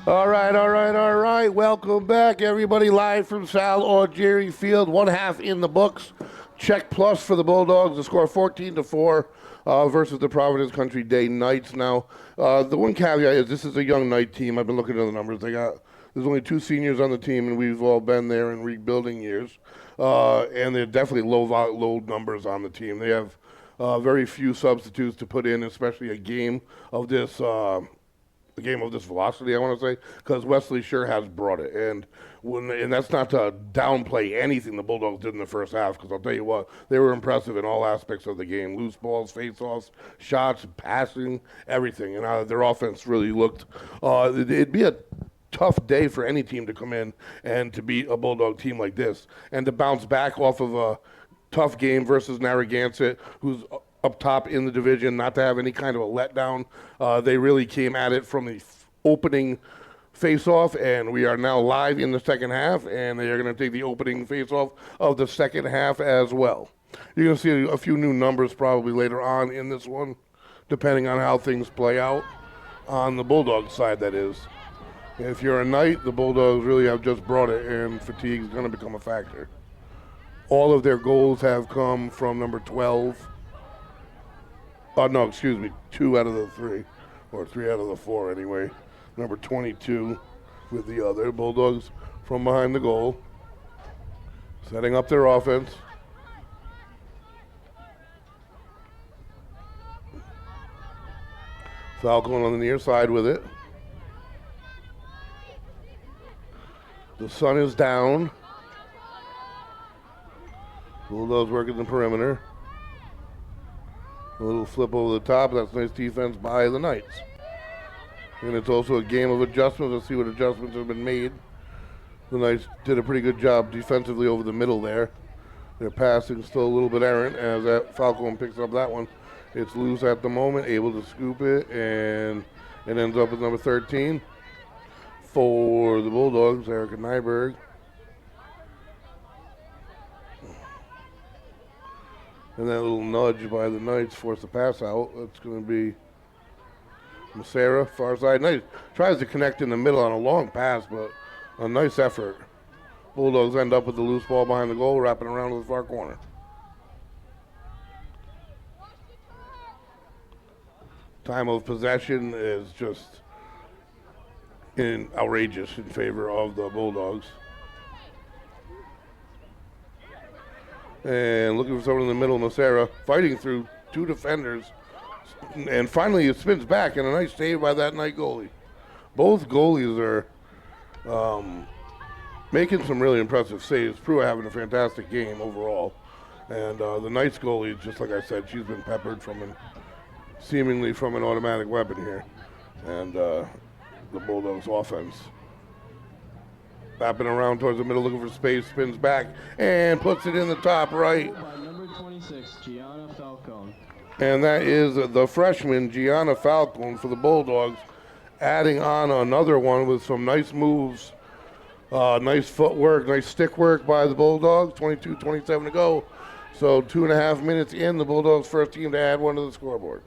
All right. Welcome back, everybody. Live from Sal or Jerry Field. 1/2 in the books. Check plus for the Bulldogs. The score 14-4 versus the Providence Country Day Knights. Now, the one caveat is this is a young Knight team. I've been looking at the numbers. There's only 2 seniors on the team, and we've all been there in rebuilding years. And they're definitely low numbers on the team. They have very few substitutes to put in, especially a game of this velocity, I want to say, because Westerly sure has brought it. And that's not to downplay anything the Bulldogs did in the first half, because I'll tell you what, they were impressive in all aspects of the game. Loose balls, face-offs, shots, passing, everything. And their offense really looked, it'd be a tough day for any team to come in and to beat a Bulldog team like this. And to bounce back off of a tough game versus Narragansett, who's up top in the division, not to have any kind of a letdown. They really came at it from the opening face-off, and we are now live in the second half, and they are going to take the opening face-off of the second half as well. You're going to see a few new numbers probably later on in this one, depending on how things play out on the Bulldog side, that is. If you're a Knight, the Bulldogs really have just brought it, and fatigue is going to become a factor. All of their goals have come from number 12. 2 out of the 3, or 3 out of the 4 anyway. Number 22 with the other. Bulldogs from behind the goal, setting up their offense. Falcon on the near side with it. The sun is down. Bulldogs working the perimeter. A little flip over the top. That's nice defense by the Knights. And it's also a game of adjustments. Let's see what adjustments have been made. The Knights did a pretty good job defensively over the middle there. Their passing still a little bit errant as that Falcon picks up that one. It's loose at the moment, able to scoop it, and it ends up with number 13 for the Bulldogs, Erica Nyberg. And that little nudge by the Knights forced the pass out. That's going to be Massera, far side. Knights tries to connect in the middle on a long pass, but a nice effort. Bulldogs end up with the loose ball behind the goal, wrapping around to the far corner. Time of possession is just outrageous in favor of the Bulldogs. And looking for someone in the middle, Massera fighting through 2 defenders. And finally it spins back, and a nice save by that Knight goalie. Both goalies are making some really impressive saves. Prue having a fantastic game overall. And the Knights goalie, just like I said, she's been peppered seemingly from an automatic weapon here. And the Bulldogs offense. Wrapping around towards the middle, looking for space, spins back, and puts it in the top right. Number 26, Gianna Falcone. And that is the freshman, Gianna Falcone, for the Bulldogs, adding on another one with some nice moves, nice footwork, nice stick work by the Bulldogs. 22-27 to go. So 2.5 minutes in, the Bulldogs' first team to add one to the scoreboard.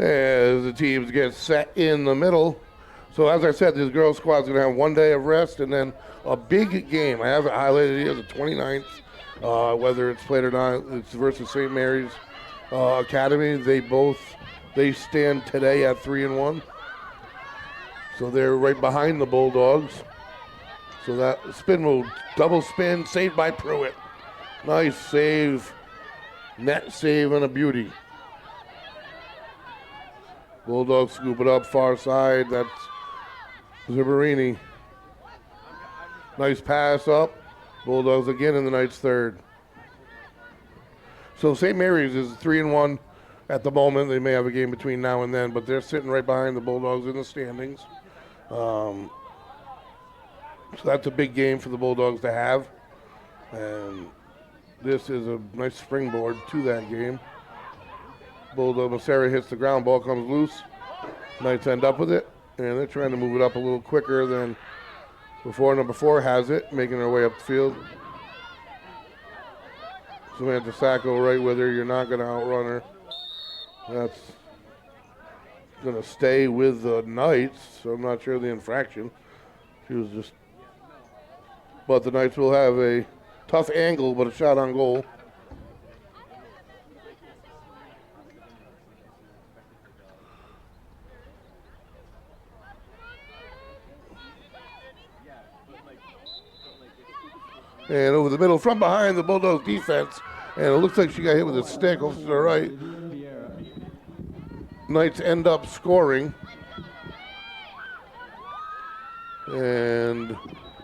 As the teams get set in the middle. So as I said, this girls squad's going to have 1 day of rest and then a big game. I have it highlighted here, the 29th, whether it's played or not. It's versus St. Mary's Academy. They stand today at 3-1. So they're right behind the Bulldogs. So that spin will double spin, saved by Pruitt. Nice save, net save and a beauty. Bulldogs scoop it up far side. That's Ziberini. Nice pass up. Bulldogs again in the Knights' third. So St. Mary's is 3-1 at the moment. They may have a game between now and then, but they're sitting right behind the Bulldogs in the standings. So that's a big game for the Bulldogs to have. And this is a nice springboard to that game. Bulldog Massera hits the ground, ball comes loose. Knights end up with it, and they're trying to move it up a little quicker than before. Number 4 has it, making their way up the field. Samantha Sacco right with her. You're not going to outrun her. That's going to stay with the Knights, so I'm not sure of the infraction. She was just... But the Knights will have a tough angle, but a shot on goal. And over the middle, from behind the Bulldogs defense. And it looks like she got hit with a stick over to the right. Knights end up scoring. And...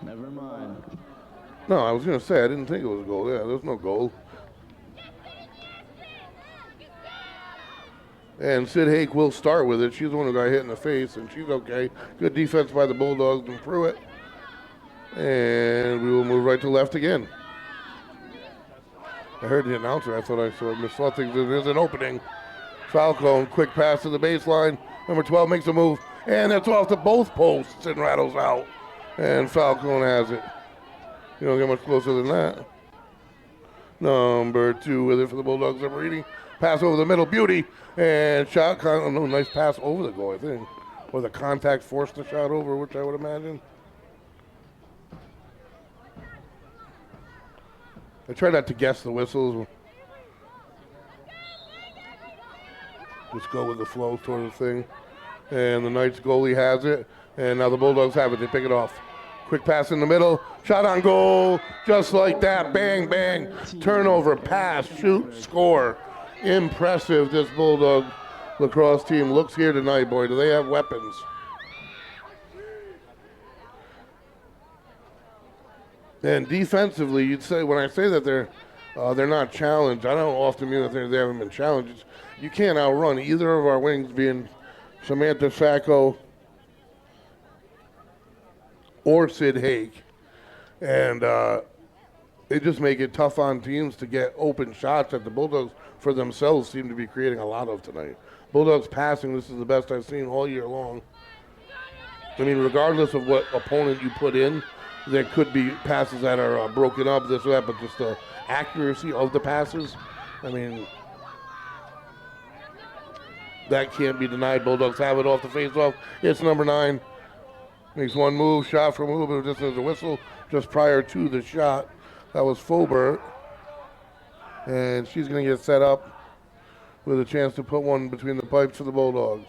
Never mind. No, I was going to say, I didn't think it was a goal. Yeah, there's no goal. And Sid Hake will start with it. She's the one who got hit in the face, and she's okay. Good defense by the Bulldogs and Pruitt. And we will move right to left again. I heard the announcer. I thought I saw things. There's an opening. Falcone, quick pass to the baseline. Number 12 makes a move, and that's off to both posts and rattles out. And Falcone has it. You don't get much closer than that. Number 2 with it for the Bulldogs. Zabarini. Pass over the middle, beauty, and shot. Nice pass over the goal, I think. Or the contact forced the shot over, which I would imagine. I try not to guess the whistles. Just go with the flow sort of thing. And the Knights goalie has it. And now the Bulldogs have it. They pick it off. Quick pass in the middle. Shot on goal. Just like that. Bang, bang. Turnover, pass, shoot, score. Impressive, this Bulldog lacrosse team looks here tonight, boy. Do they have weapons? And defensively, you'd say, when I say that they're not challenged, I don't often mean that they haven't been challenged. You can't outrun either of our wings, being Samantha Sacco or Sid Hake. And they just make it tough on teams to get open shots that the Bulldogs for themselves seem to be creating a lot of tonight. Bulldogs passing, this is the best I've seen all year long. I mean, regardless of what opponent you put in, there could be passes that are broken up, this or that, but just the accuracy of the passes, I mean, that can't be denied. Bulldogs have it off the face-off. It's number 9. Makes one move, shot from a little bit of distance, a whistle just prior to the shot. That was Fobert. And she's going to get set up with a chance to put one between the pipes for the Bulldogs.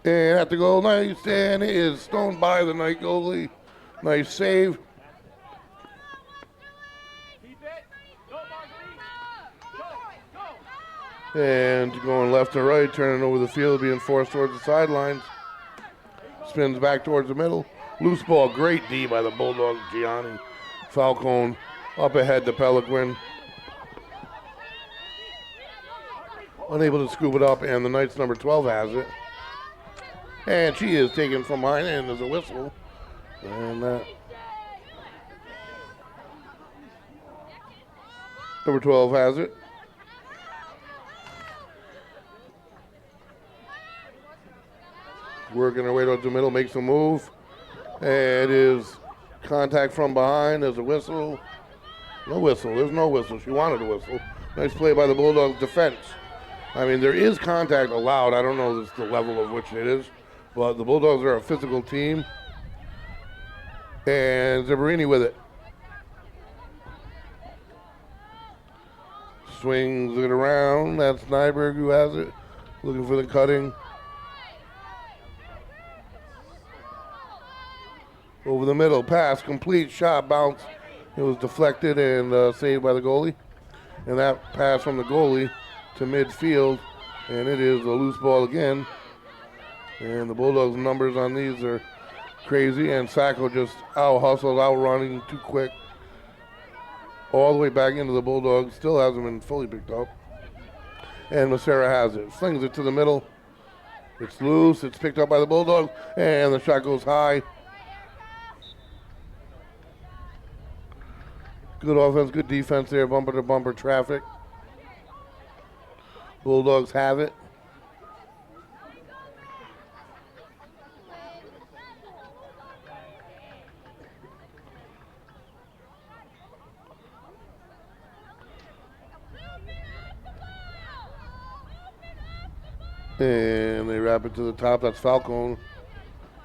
And at the goal, nice, and it is stoned by the Knight goalie. Nice save. And going left to right, turning over the field, being forced towards the sidelines. Spins back towards the middle. Loose ball, great D by the Bulldogs, Gianni. Falcone up ahead to Peliquin. Unable to scoop it up, and the Knights number 12 has it. And she is taken from behind, and there's a whistle. And number 12 has it. Working her way towards the middle, makes a move. And it is contact from behind. There's a whistle. No whistle. There's no whistle. She wanted a whistle. Nice play by the Bulldogs defense. I mean, there is contact allowed. I don't know the level of which it is. But the Bulldogs are a physical team. And Zabarini with it. Swings it around. That's Nyberg who has it. Looking for the cutting. Over the middle, pass, complete, shot, bounce. It was deflected and saved by the goalie. And that pass from the goalie to midfield. And it is a loose ball again. And the Bulldogs' numbers on these are crazy. And Sacco just out-hustled, out-running, too quick. All the way back into the Bulldogs. Still hasn't been fully picked up. And Macera has it. Flings it to the middle. It's loose. It's picked up by the Bulldogs. And the shot goes high. Good offense, good defense there. Bumper-to-bumper traffic. Bulldogs have it. And they wrap it to the top. That's Falcone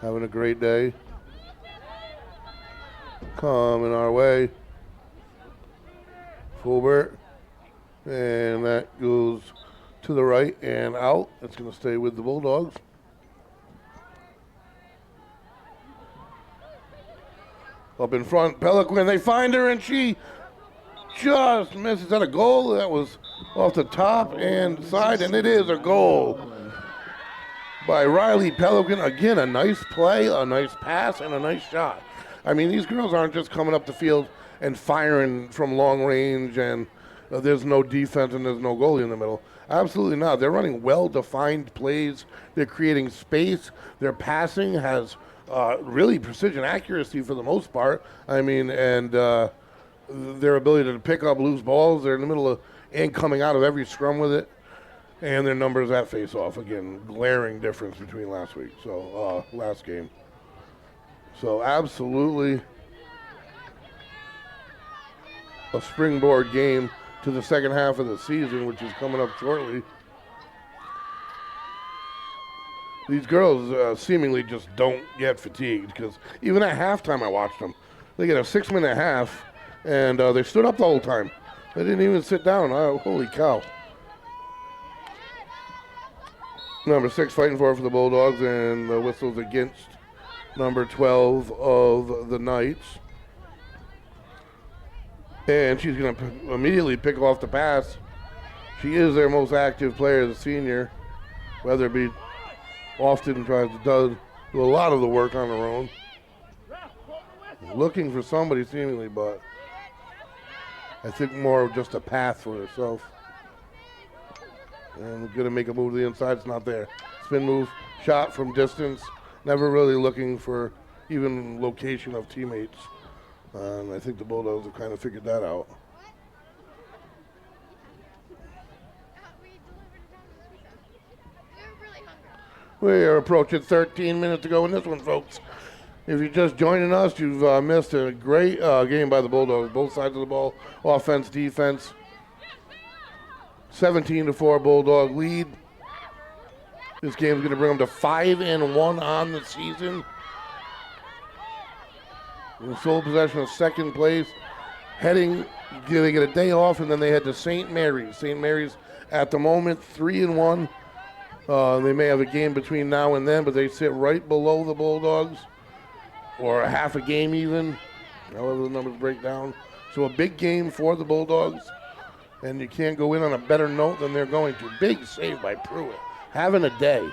having a great day. Coming our way. Fulbert. And that goes to the right and out. It's going to stay with the Bulldogs. Up in front, Peliquin, they find her and she just misses at a goal. That was off the top and side, and it is a goal by Riley Peliquin. Again, a nice play, a nice pass, and a nice shot. I mean, these girls aren't just coming up the field and firing from long range and there's no defense and there's no goalie in the middle. Absolutely not. They're running well-defined plays. They're creating space. Their passing has really precision accuracy for the most part. I mean, and their ability to pick up loose balls. They're in the middle of and coming out of every scrum with it. And their numbers at face-off. Again, glaring difference between last week. So, last game. So, absolutely a springboard game to the second half of the season, which is coming up shortly. These girls seemingly just don't get fatigued because even at halftime I watched them. They get a 6-minute half, and they stood up the whole time. They didn't even sit down. Holy cow. Number 6 fighting for the Bulldogs, and the whistle's against number 12 of the Knights. And she's going to immediately pick off the pass. She is their most active player, the senior. Weatherby often tries to do a lot of the work on her own. Looking for somebody seemingly, but I think more of just a path for herself. And going to make a move to the inside. It's not there. Spin move, shot from distance. Never really looking for even location of teammates. And I think the Bulldogs have kind of figured that out. We are approaching 13 minutes to go in this one, folks. If you're just joining us, you've missed a great game by the Bulldogs. Both sides of the ball, offense, defense. 17-4 Bulldog lead. This game is going to bring them to 5-1 on the season. In sole possession of second place. They get a day off, and then they head to St. Mary's. St. Mary's at the moment 3-1. They may have a game between now and then, but they sit right below the Bulldogs, or a half a game even, however the numbers break down. So a big game for the Bulldogs, and you can't go in on a better note than they're going to. Big save by Pruitt, having a day.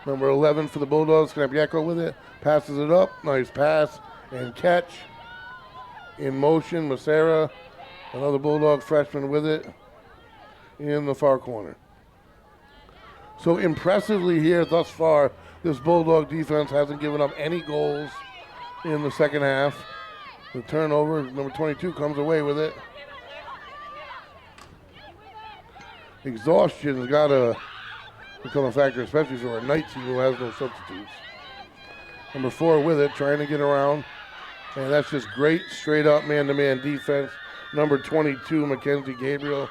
Number 11 for the Bulldogs, Knapieko with it, passes it up, nice pass and catch. In motion, Macera, another Bulldog freshman with it, in the far corner. So impressively here thus far, this Bulldog defense hasn't given up any goals in the second half. The turnover, number 22 comes away with it. Exhaustion has got to become a factor, especially for a Knight team who has no substitutes. Number 4 with it, trying to get around. And that's just great straight-up man-to-man defense. Number 22, Mackenzie Gabriel.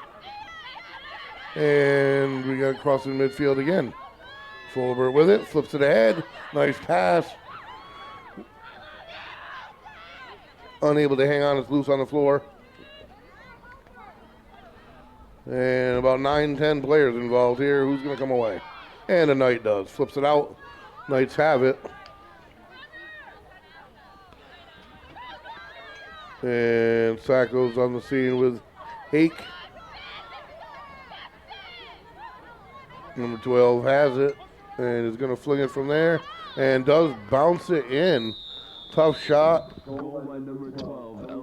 And we got crossing midfield again. Fulbert with it, flips it ahead. Nice pass. Unable to hang on, it's loose on the floor. And about 9-10 players involved here. Who's going to come away? And the Knight does. Flips it out. Knights have it. And Sacco's on the scene with Hake. Number 12 has it and is going to fling it from there and does bounce it in. Tough shot.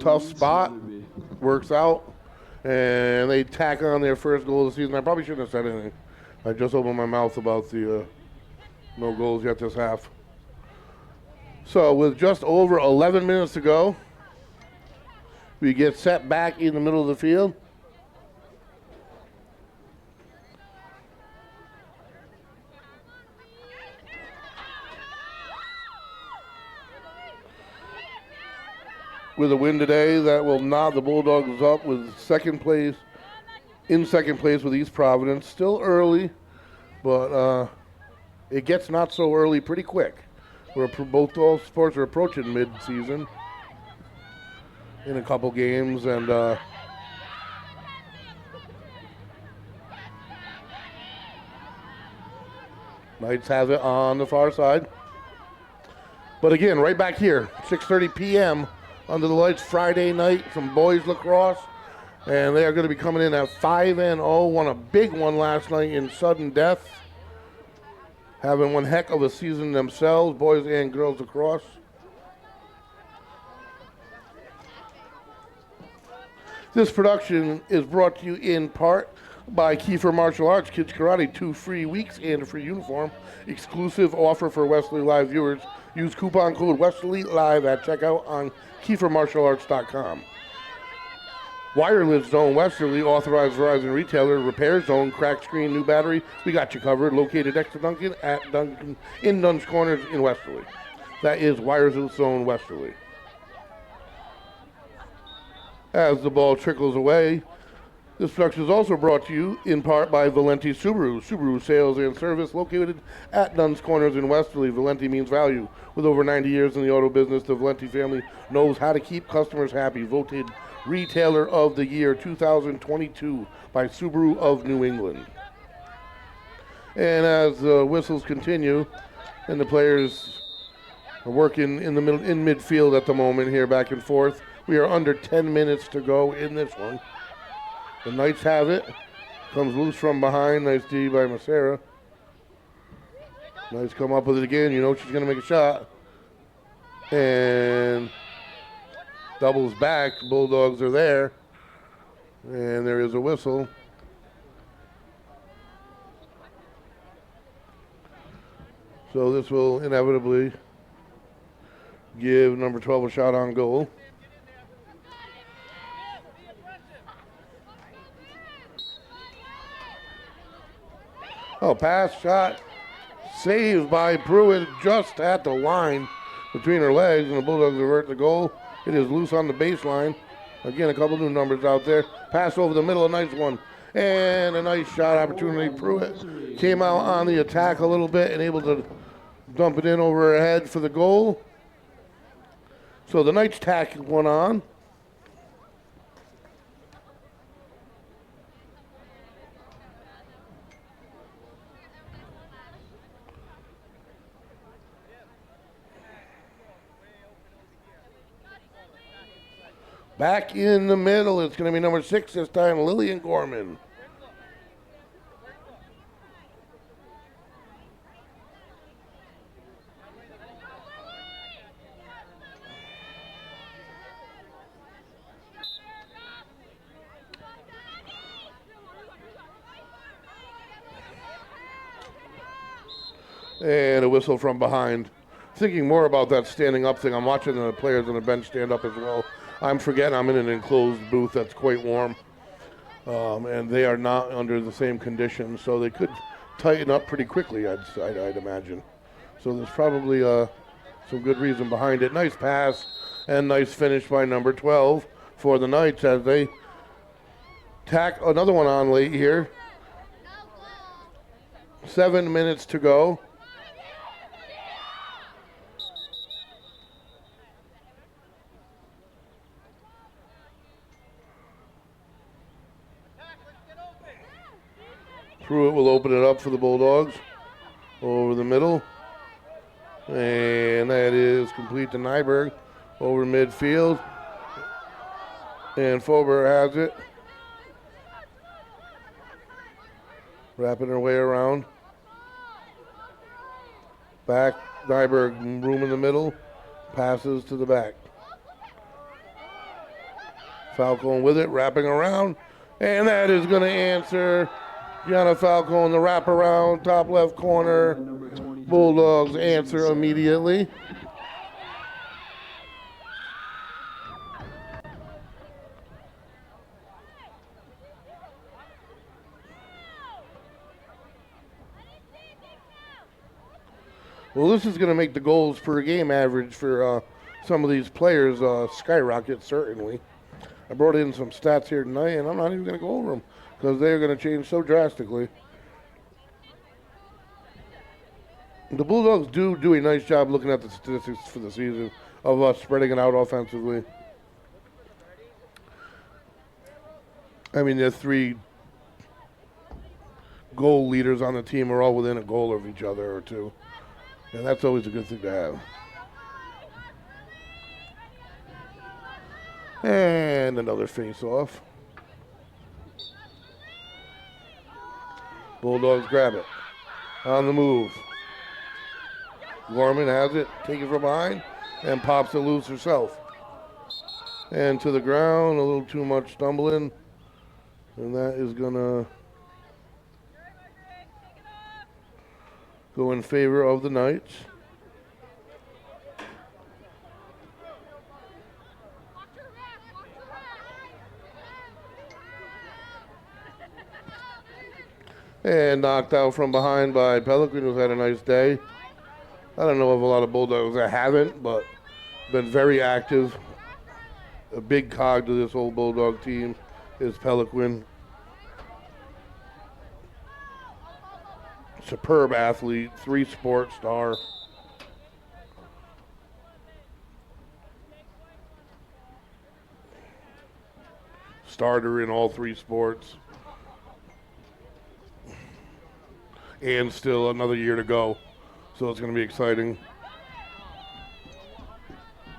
Tough spot. Works out. And they tack on their first goal of the season. I probably shouldn't have said anything. I just opened my mouth about the no goals yet this half. So with just over 11 minutes to go, we get set back in the middle of the field. With a win today, that will nod the Bulldogs up with second place, in second place with East Providence. Still early. but it gets not so early pretty quick. All sports are approaching mid-season in a couple games, and Knights have it on the far side. But again, right back here, 6:30 p.m. under the lights Friday night, some boys lacrosse, and they are going to be coming in at 5-0. Won a big one last night in sudden death, having one heck of a season themselves, boys and girls lacrosse. This production is brought to you in part by Kiefer Martial Arts, Kids Karate, 2 free weeks and a free uniform. Exclusive offer for Westerly Live viewers. Use coupon code Westerly Live at checkout on KieferMartialArts.com. Wireless Zone Westerly, authorized Verizon retailer. Repair Zone, cracked screen, new battery. We got you covered. Located next to Duncan in Dunn's Corners in Westerly. That is Wireless Zone Westerly. As the ball trickles away, this production is also brought to you in part by Valenti Subaru. Subaru sales and service located at Dunn's Corners in Westerly. Valenti means value. With over 90 years in the auto business, the Valenti family knows how to keep customers happy. Voted Retailer of the Year 2022 by Subaru of New England. And as the whistles continue and the players are working in the middle, in midfield at the moment here, back and forth, we are under 10 minutes to go in this one. The Knights have it. Comes loose from behind. Nice D by Macera. Knights come up with it again. You know she's going to make a shot. And doubles back. Bulldogs are there. And there is a whistle. So this will inevitably give number 12 a shot on goal. Oh, pass, shot, saved by Pruitt just at the line between her legs, and the Bulldogs avert the goal. It is loose on the baseline. Again, a couple new numbers out there. Pass over the middle, a nice one. And a nice shot opportunity. Pruitt came out on the attack a little bit and able to dump it in over her head for the goal. So the Knights tack one on. Back in the middle, it's going to be number 6 this time, Lillian Gorman. And a whistle from behind. Thinking more about that standing up thing. I'm watching the players on the bench stand up as well. I'm forgetting I'm in an enclosed booth that's quite warm, and they are not under the same conditions, so they could tighten up pretty quickly, I'd imagine. So there's probably some good reason behind it. Nice pass and nice finish by number 12 for the Knights as they tack another one on late here. 7 minutes to go. Pruitt will open it up for the Bulldogs over the middle. And that is complete to Nyberg over midfield. And Fober has it. Wrapping her way around. Back, Nyberg, room in the middle. Passes to the back. Falcone with it, wrapping around. And that is going to answer Gianna Falcone, the wraparound, top left corner. Bulldogs answer immediately. Well, this is going to make the goals per game average for some of these players skyrocket, certainly. I brought in some stats here tonight, and I'm not even going to go over them because they're going to change so drastically. The Bulldogs do a nice job looking at the statistics for the season of us spreading it out offensively. I mean, their 3 goal leaders on the team are all within a goal of each other or 2. And that's always a good thing to have. And another face-off. Bulldogs grab it. On the move. Gorman has it, taken from behind, and pops it loose herself. And to the ground, a little too much stumbling. And that is going to go in favor of the Knights. And knocked out from behind by Pelican, who's had a nice day. I don't know of a lot of Bulldogs that haven't, but been very active. A big cog to this whole Bulldog team is Pelican. Superb athlete, 3-sport star. Starter in all 3 sports. And still another year to go. So it's going to be exciting.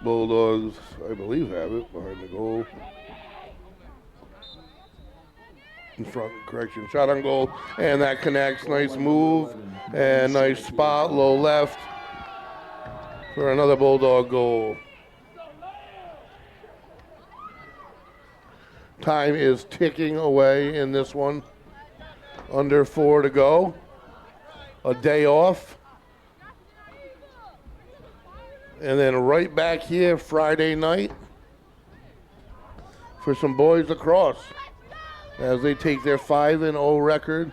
Bulldogs, I believe, have it behind the goal. In front, correction, shot on goal. And that connects. Nice move. And nice spot, low left. For another Bulldog goal. Time is ticking away in this one. Under 4 to go. A day off. And then right back here Friday night for some boys lacrosse as they take their 5-0 record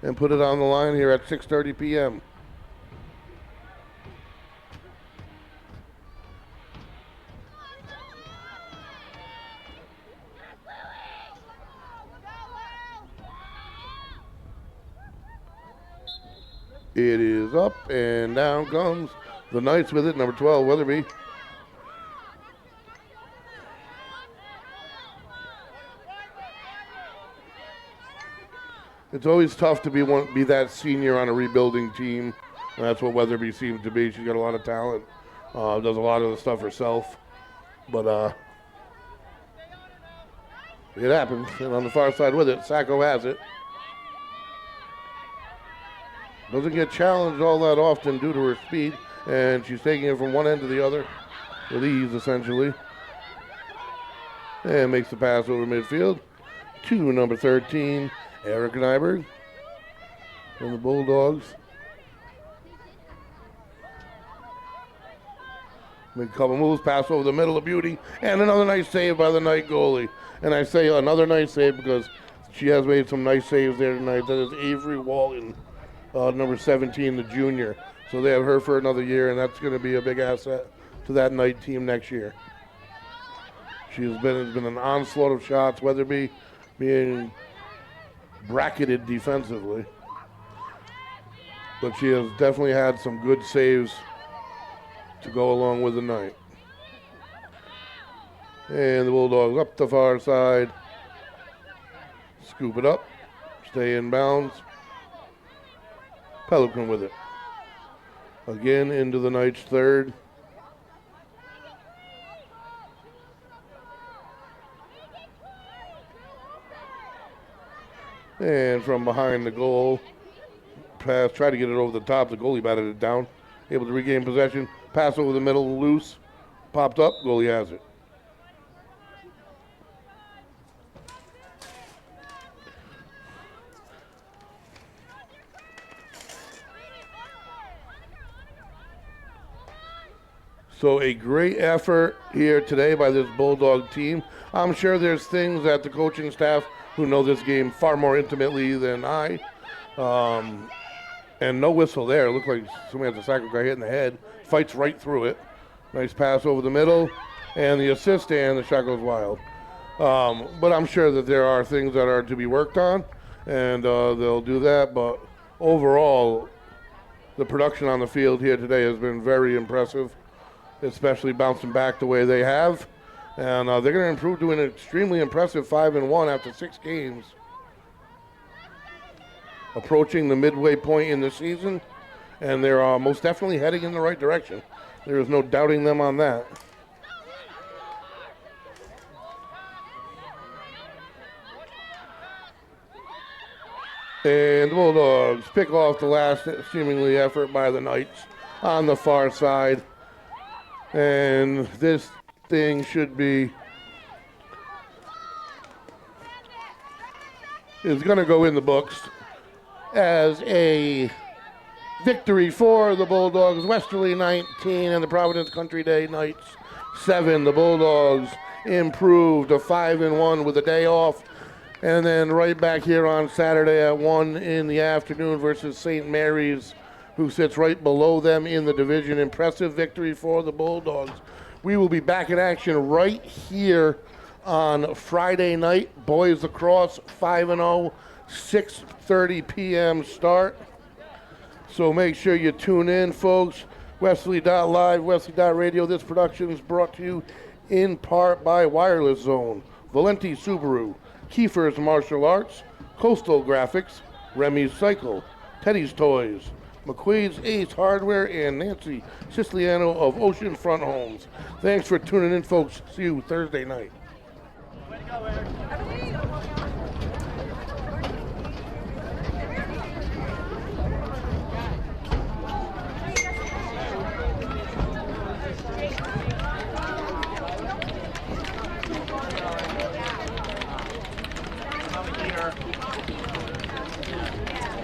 and put it on the line here at 6:30 p.m. It is up and down comes the Knights with it, number 12, Weatherby. It's always tough to be that senior on a rebuilding team. And that's what Weatherby seems to be. She's got a lot of talent. Does a lot of the stuff herself. But it happens. And on the far side with it, Sacco has it. Doesn't get challenged all that often due to her speed. And she's taking it from one end to the other with ease, essentially. And makes the pass over midfield to number 13, Erica Nyberg from the Bulldogs. Make a couple moves, pass over the middle of Beauty, and another nice save by the Knight goalie. And I say another nice save because she has made some nice saves there tonight. That is Avery Walton, number 17, the junior. So they have her for another year, and that's going to be a big asset to that Knight team next year. It's been an onslaught of shots, Weatherby being bracketed defensively. But she has definitely had some good saves to go along with the Knight. And the Bulldogs up the far side. Scoop it up. Stay in bounds. Pelican with it. Again into the Knights' third. And from behind the goal, pass, try to get it over the top. The goalie batted it down. Able to regain possession. Pass over the middle, loose. Popped up, goalie has it. So a great effort here today by this Bulldog team. I'm sure there's things that the coaching staff who know this game far more intimately than I. And no whistle there. It looked like somebody had the Sacco guy hit in the head. Fights right through it. Nice pass over the middle. And the assist, and the shot goes wild. But I'm sure that there are things that are to be worked on. And they'll do that. But overall, The production on the field here today has been very impressive, especially bouncing back the way they have. And they're going to improve to an extremely impressive 5-1 after 6 games. Approaching the midway point in the season, and they're most definitely heading in the right direction. There is no doubting them on that. And the Bulldogs pick off the last seemingly effort by the Knights on the far side. And this thing should be, is going to go in the books as a victory for the Bulldogs. Westerly 19 and the Providence Country Day Knights 7. The Bulldogs improved to 5-1 with a day off. And then right back here on Saturday at 1 in the afternoon versus St. Mary's, who sits right below them in the division. Impressive victory for the Bulldogs. We will be back in action right here on Friday night. Boys lacrosse 5-0, 6:30 p.m. start. So make sure you tune in, folks. Westerly.live, Westerly.radio. This production is brought to you in part by Wireless Zone, Valenti Subaru, Kiefer's Martial Arts, Coastal Graphics, Remy's Cycle, Teddy's Toys, McQuaid's Ace Hardware, and Nancy Siciliano of Oceanfront Homes. Thanks for tuning in, folks. See you Thursday night. Way to go, Eric. Here.